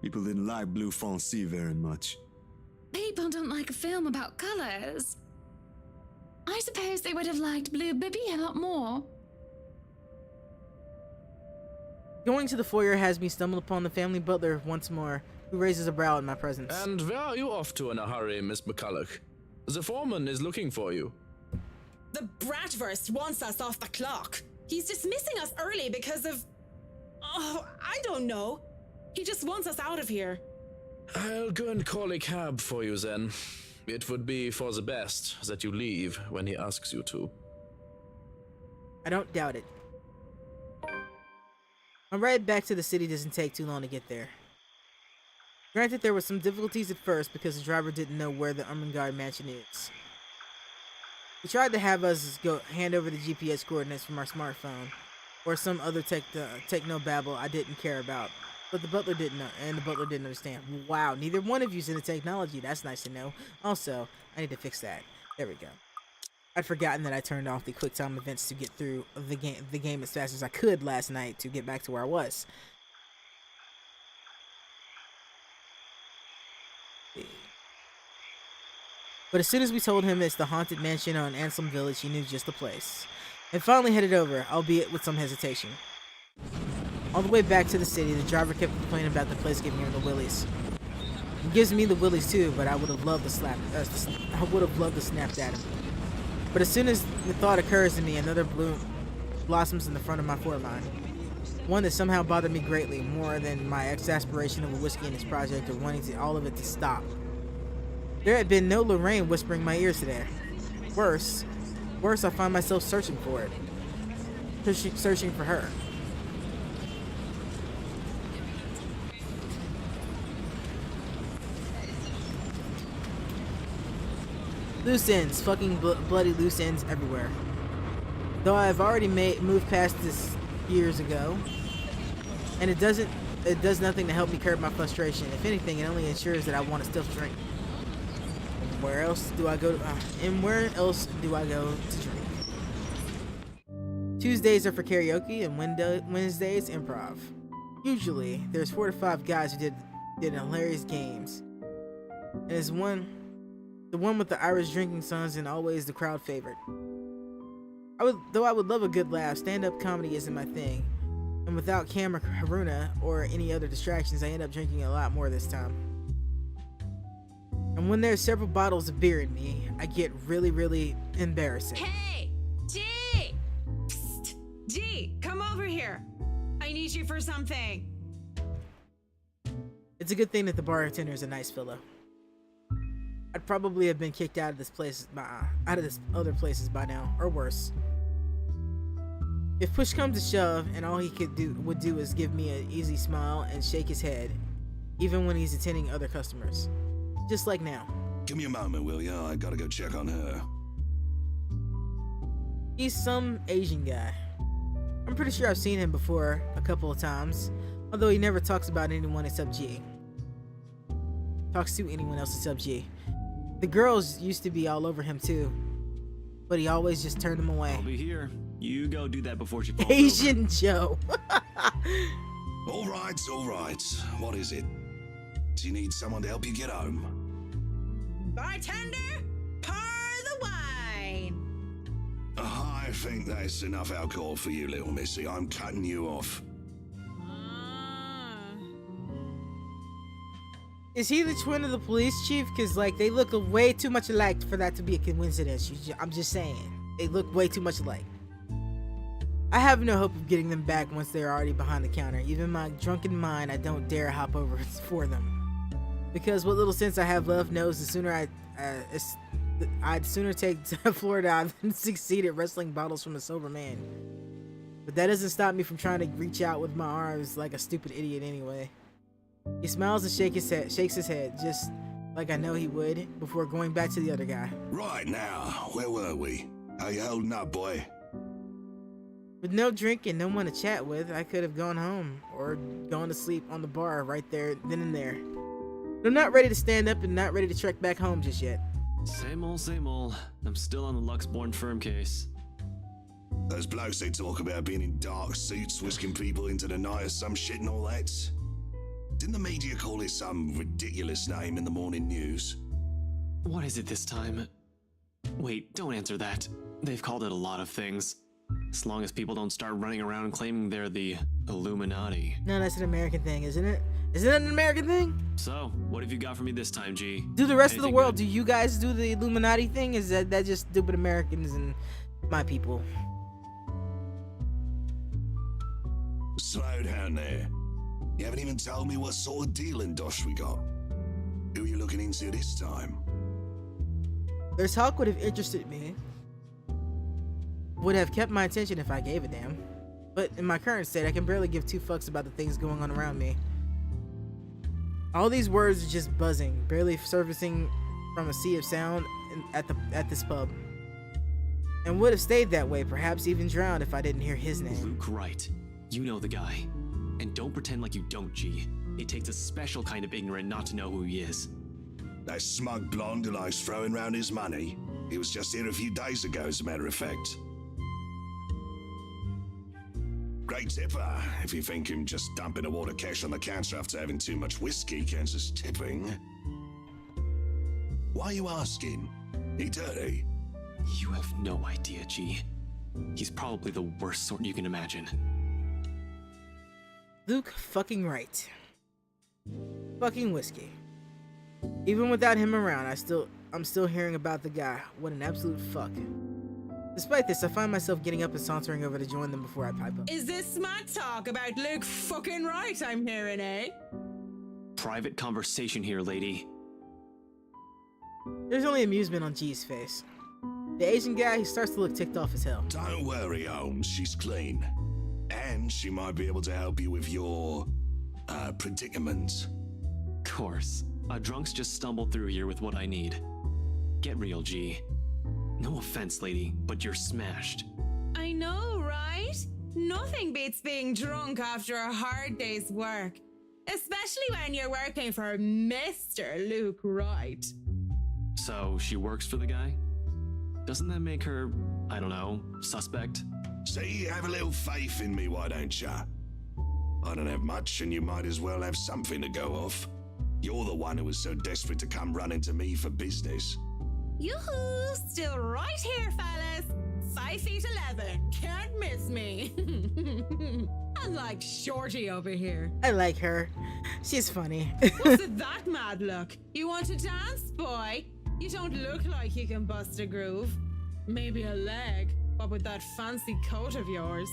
People didn't like Blue Fonzie very much. People don't like a film about colors. I suppose they would have liked Blue Bibby a lot more. Going to the foyer has me stumble upon the family butler once more, who raises a brow in my presence. And where are you off to in a hurry, Miss McCulloch? The foreman is looking for you. The Bratwurst wants us off the clock. He's dismissing us early because of... Oh, I don't know. He just wants us out of here. I'll go and call a cab for you then. It would be for the best that you leave when he asks you to. I don't doubt it. My ride back to the city doesn't take too long to get there. Granted, there were some difficulties at first because the driver didn't know where the Ermengarde mansion is. He tried to have us go hand over the GPS coordinates from our smartphone, or some other techno-babble I didn't care about. But the butler didn't know, and the butler didn't understand. Wow, neither one of you's into technology. That's nice to know. Also, I need to fix that. There we go. I'd forgotten that I turned off the QuickTime events to get through the game as fast as I could last night to get back to where I was. But as soon as we told him it's the haunted mansion on Anselm Village, he knew just the place. And finally headed over, albeit with some hesitation. On the way back to the city, the driver kept complaining about the place giving him the willies. He gives me the willies too, but I would have loved to snap at him. But as soon as the thought occurs to me, another bloom blossoms in the front of my foremind. One that somehow bothered me greatly, more than my exasperation over whiskey and his project or wanting all of it to stop. There had been no Lorraine whispering in my ears today. Worse, I find myself searching for it. Searching for her. Loose ends, fucking bloody loose ends everywhere. Though I have already moved past this years ago, and it does nothing to help me curb my frustration. If anything, it only ensures that I want to still drink. And where else do I go to drink? Tuesdays are for karaoke, and Wednesdays improv. Usually, there's 4 to 5 guys who did hilarious games, and it's the one with the Irish drinking sons, and always the crowd favorite. Though I would love a good laugh, stand-up comedy isn't my thing. And without Cam or Haruna or any other distractions, I end up drinking a lot more this time. And when there's several bottles of beer in me, I get really, really embarrassing. Hey! G! Psst! G, come over here. I need you for something. It's a good thing that the bartender is a nice fellow. I'd probably have been kicked out of this other places by now, or worse. If push comes to shove, and all he would do is give me an easy smile and shake his head, even when he's attending other customers, just like now. Give me a moment, will ya? I gotta go check on her. He's some Asian guy. I'm pretty sure I've seen him before a couple of times, although he never talks about anyone except G. Talks to anyone else except G. The girls used to be all over him too, but he always just turned them away. I'll be here. You go do that before she falls Asian over. Joe. All right. What is it? Do you need someone to help you get home? Bartender, pour the wine. I think that's enough alcohol for you, little missy. I'm cutting you off. Is he the twin of the police chief? Because, like, they look way too much alike for that to be a coincidence. I'm just saying. They look way too much alike. I have no hope of getting them back once they're already behind the counter. Even my drunken mind, I don't dare hop over for them. Because what little sense I have left knows the sooner I'd sooner take Florida than succeed at wrestling bottles from a sober man. But that doesn't stop me from trying to reach out with my arms like a stupid idiot anyway. He smiles and shakes his head, just like I know he would, before going back to the other guy. Right now, where were we? How you holding up, boy? With no drink and no one to chat with, I could have gone home or gone to sleep on the bar right there, then and there. But I'm not ready to stand up and not ready to trek back home just yet. Same old, same old. I'm still on the Luxborn firm case. Those blokes they talk about being in dark suits, whisking people into the night or some shit and all that. Didn't the media call it some ridiculous name in the morning news? What is it this time? Wait, don't answer that. They've called it a lot of things. As long as people don't start running around claiming they're the Illuminati. No, that's an American thing, isn't it? Isn't it an American thing? So, what have you got for me this time, G? Do the rest of the Anything world, good? do you guys do the Illuminati thing? Is that just stupid Americans and my people? Slow down there. You haven't even told me what sort of dealing dosh we got. Who are you looking into this time? Their talk would have interested me. Would have kept my attention if I gave a damn. But in my current state, I can barely give two fucks about the things going on around me. All these words are just buzzing, barely surfacing from a sea of sound at this pub. And would have stayed that way, perhaps even drowned if I didn't hear his name. Luke Wright. You know the guy. And don't pretend like you don't, G. It takes a special kind of ignorant not to know who he is. That smug blonde who likes throwing round his money. He was just here a few days ago, as a matter of fact. Great tipper, if you think him just dumping a wad of cash on the counter after having too much whiskey counts as tipping. Why are you asking? He dirty? You have no idea, G. He's probably the worst sort you can imagine. Luke fucking Wright. Fucking whiskey. Even without him around, I'm still hearing about the guy. What an absolute fuck. Despite this, I find myself getting up and sauntering over to join them before I pipe up. Is this smart talk about Luke fucking Wright I'm hearing, eh? Private conversation here, lady. There's only amusement on G's face. The Asian guy, he starts to look ticked off as hell. Don't worry, Holmes, she's clean. And she might be able to help you with your, predicament. Course. A drunk's just stumbled through here with what I need. Get real, G. No offense, lady, but you're smashed. I know, right? Nothing beats being drunk after a hard day's work. Especially when you're working for Mr. Luke Wright. So, she works for the guy? Doesn't that make her, I don't know, suspect? See, have a little faith in me, why don't ya? I don't have much, and you might as well have something to go off. You're the one who was so desperate to come running to me for business. Yoo-hoo! Still right here, fellas. 5'11". Can't miss me. Unlike Shorty over here. I like her. She's funny. What's with that mad look? You want to dance, boy? You don't look like you can bust a groove. Maybe a leg. What with that fancy coat of yours?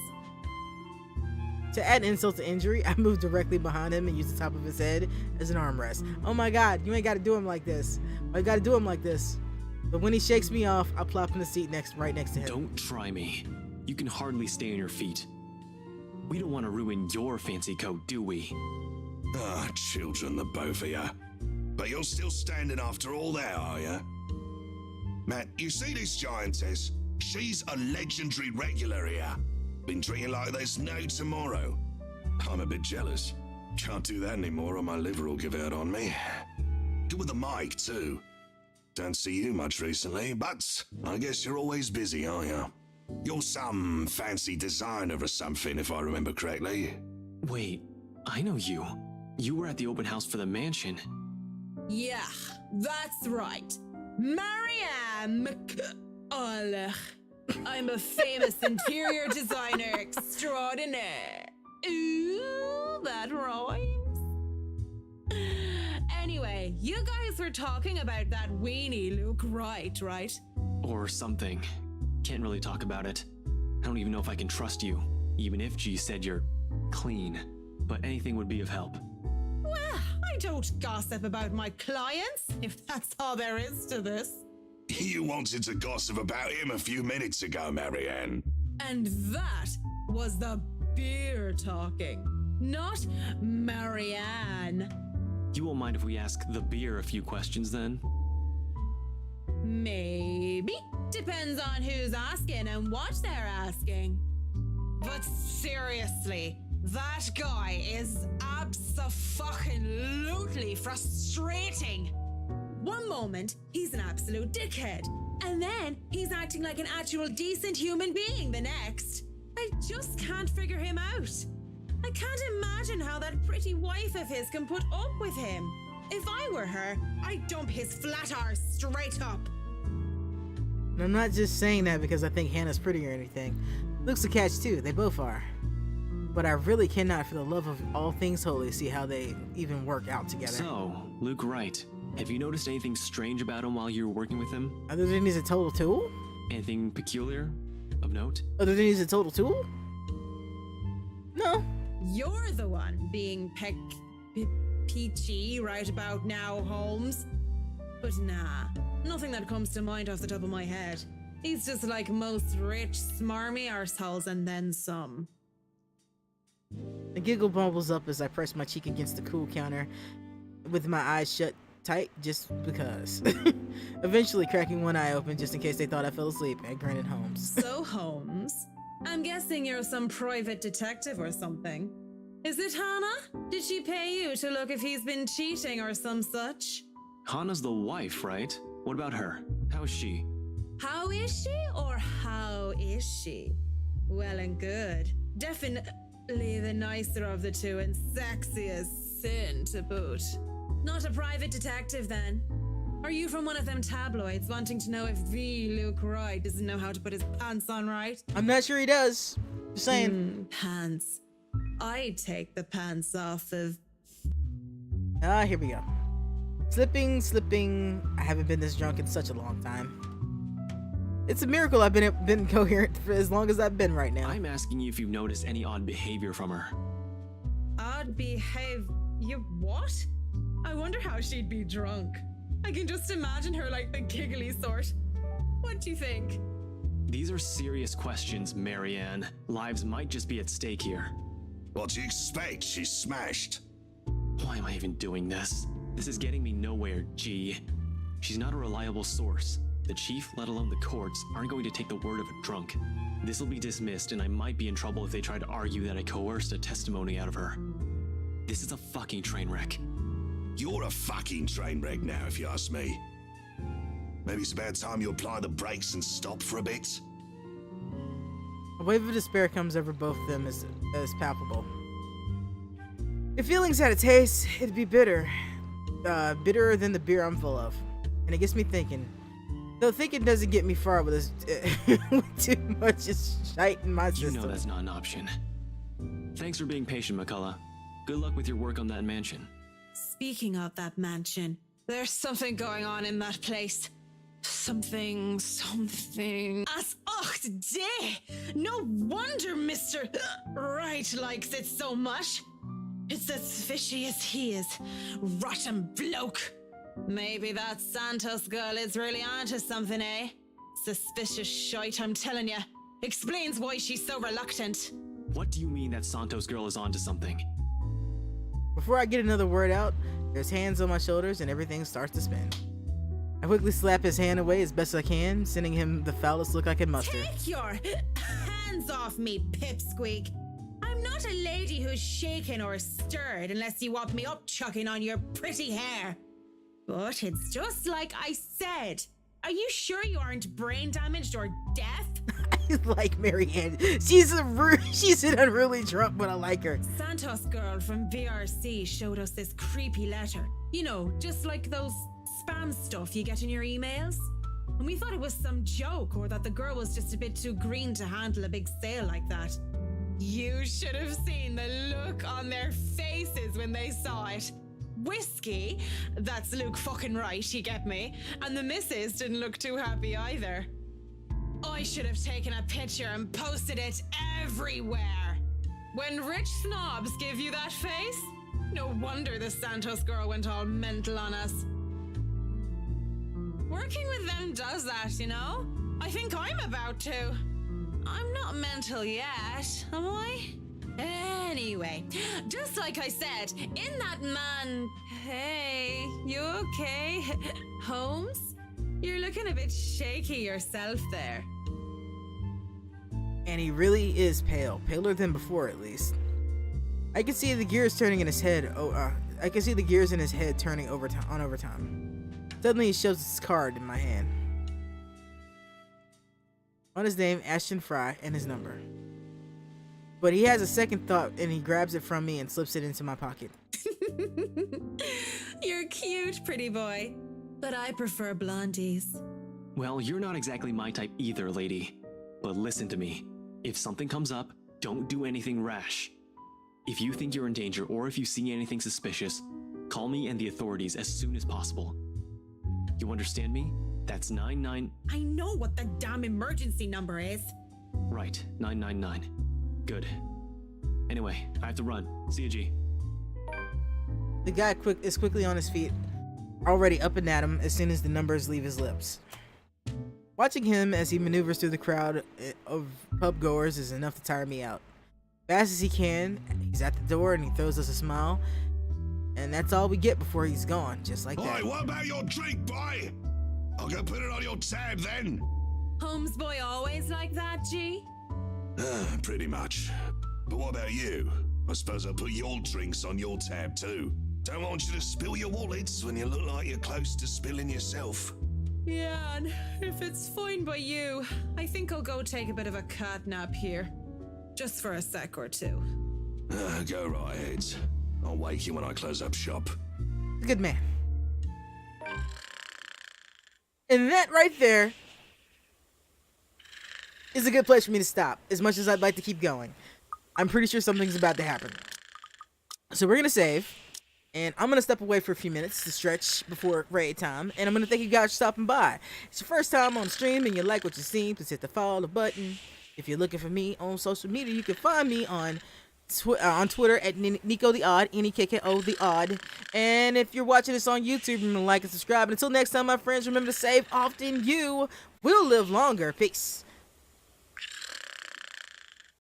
To add insult to injury, I moved directly behind him and used the top of his head as an armrest. Oh my god, you ain't gotta do him like this. Why you gotta do him like this? But when he shakes me off, I plop in the seat right next to him. Don't try me. You can hardly stay on your feet. We don't want to ruin your fancy coat, do we? Ah, children, the both of ya. But you're still standing after all that, are ya? Matt, you see this giantess? She's a legendary regular here. Been drinking like there's no tomorrow. I'm a bit jealous. Can't do that anymore or my liver will give out on me. Good with the mic, too. Don't see you much recently, but I guess you're always busy, are you? You're some fancy designer or something, if I remember correctly. Wait, I know you. You were at the open house for the mansion. Yeah, that's right. Marianne McCulloch. I'm a famous interior designer extraordinaire. Ooh, that rhymes. Anyway, you guys were talking about that weenie Luke Wright, right? Or something. Can't really talk about it. I don't even know if I can trust you, even if G said you're clean. But anything would be of help. Well, I don't gossip about my clients, if that's all there is to this. You wanted to gossip about him a few minutes ago, Marianne. And that was the beer talking, not Marianne. You won't mind if we ask the beer a few questions then? Maybe. Depends on who's asking and what they're asking. But seriously, that guy is abso-fucking-lutely frustrating. One moment, he's an absolute dickhead, and then he's acting like an actual decent human being the next. I just can't figure him out. I can't imagine how that pretty wife of his can put up with him. If I were her, I'd dump his flat arse straight up. And I'm not just saying that because I think Hannah's pretty or anything. Luke's a catch too, they both are. But I really cannot, for the love of all things holy, see how they even work out together. So, Luke Wright, have you noticed anything strange about him while you were working with him? Other than he's a total tool? Anything peculiar of note? Other than he's a total tool? No. You're the one being peachy right about now, Holmes. But nah, nothing that comes to mind off the top of my head. He's just like most rich, smarmy arseholes and then some. A giggle bubbles up as I press my cheek against the cool counter with my eyes shut tight just because. Eventually cracking one eye open just in case they thought I fell asleep and grinned at Holmes. So, Holmes, I'm guessing you're some private detective or something. Is it Hannah? Did she pay you to look if he's been cheating or some such? Hannah's the wife, right? What about her? How is she? How is she or how is she? Well and good. Definitely the nicer of the two and sexy as sin to boot. Not a private detective then? Are you from one of them tabloids wanting to know if the Luke Wright doesn't know how to put his pants on right? I'm not sure he does. Just saying. Pants. I'd take the pants off of... Here we go. Slipping. I haven't been this drunk in such a long time. It's a miracle I've been coherent for as long as I've been right now. I'm asking you if you've noticed any odd behavior from her. Odd behavior? What? I wonder how she'd be drunk. I can just imagine her like the giggly sort. What do you think? These are serious questions, Marianne. Lives might just be at stake here. What do you expect? She's smashed. Why am I even doing this? This is getting me nowhere, G. She's not a reliable source. The chief, let alone the courts, aren't going to take the word of a drunk. This will be dismissed, and I might be in trouble if they try to argue that I coerced a testimony out of her. This is a fucking train wreck. You're a fucking train wreck now, if you ask me. Maybe it's about time you apply the brakes and stop for a bit. A wave of despair comes over both of them as palpable. If feelings had a taste, it'd be bitter. Bitterer than the beer I'm full of. And it gets me thinking. Though thinking doesn't get me far with this, with too much shite in my system. You know that's not an option. Thanks for being patient, McCullough. Good luck with your work on that mansion. Speaking of that mansion, there's something going on in that place. Something. As day! No wonder Mr. Wright likes it so much. It's as fishy as he is. Rotten bloke. Maybe that Santos girl is really onto something, eh? Suspicious shite, I'm telling ya. Explains why she's so reluctant. What do you mean that Santos girl is onto something? Before I get another word out, there's hands on my shoulders and everything starts to spin. I quickly slap his hand away as best I can, sending him the foulest look I can muster. Take your hands off me, pipsqueak. I'm not a lady who's shaken or stirred unless you want me up-chucking on your pretty hair. But it's just like I said. Are you sure you aren't brain damaged or deaf? I like Marianne. She's an unruly drunk, but I like her. Santos girl from VRC showed us this creepy letter. You know, just like those spam stuff you get in your emails. And we thought it was some joke or that the girl was just a bit too green to handle a big sale like that. You should have seen the look on their faces when they saw it. Whiskey, that's Luke fucking Wright, you get me? And the missus didn't look too happy either. I should have taken a picture and posted it everywhere. When rich snobs give you that face, no wonder the Santos girl went all mental on us. Working with them does that, you know? I think I'm about to. I'm not mental yet, am I? Anyway, just like I said, in that man... Hey, you okay? Holmes? You're looking a bit shaky yourself there. And he really is pale, paler than before at least. I can see the gears turning in his head. I can see the gears in his head turning on overtime. Suddenly, he shows his card in my hand. On his name, Ashton Fry, and his number. But he has a second thought, and he grabs it from me and slips it into my pocket. You're cute, pretty boy. But I prefer blondies. Well, you're not exactly my type either, lady. But listen to me. If something comes up, don't do anything rash. If you think you're in danger or if you see anything suspicious, call me and the authorities as soon as possible. You understand me? That's 99... I know what the damn emergency number is. Right, 999. Good. Anyway, I have to run. See you, G. The guy is quickly on his feet, already up and at him as soon as the numbers leave his lips. Watching him as he maneuvers through the crowd of pub goers is enough to tire me out. Fast as he can, he's at the door and he throws us a smile. And that's all we get before he's gone, just like that. Boy, what about your drink, boy? I'll go put it on your tab then. Holmes boy always like that, G? Pretty much. But what about you? I suppose I'll put your drinks on your tab too. Don't want you to spill your wallets when you look like you're close to spilling yourself. Yeah, and if it's fine by you, I think I'll go take a bit of a cat nap here. Just for a sec or two. Go right ahead. I'll wake you when I close up shop. Good man. And that right there is a good place for me to stop, as much as I'd like to keep going. I'm pretty sure something's about to happen. So we're gonna save, and I'm gonna step away for a few minutes to stretch before raid time, and I'm gonna thank you guys for stopping by. It's your first time on stream and you like what you see, please hit the follow button. If you're looking for me on social media, you can find me on Twitter at Nico the Odd, N-E-K-K-O the Odd. And if you're watching this on YouTube, remember to like and subscribe. And until next time, my friends, remember to save often. You will live longer. Peace.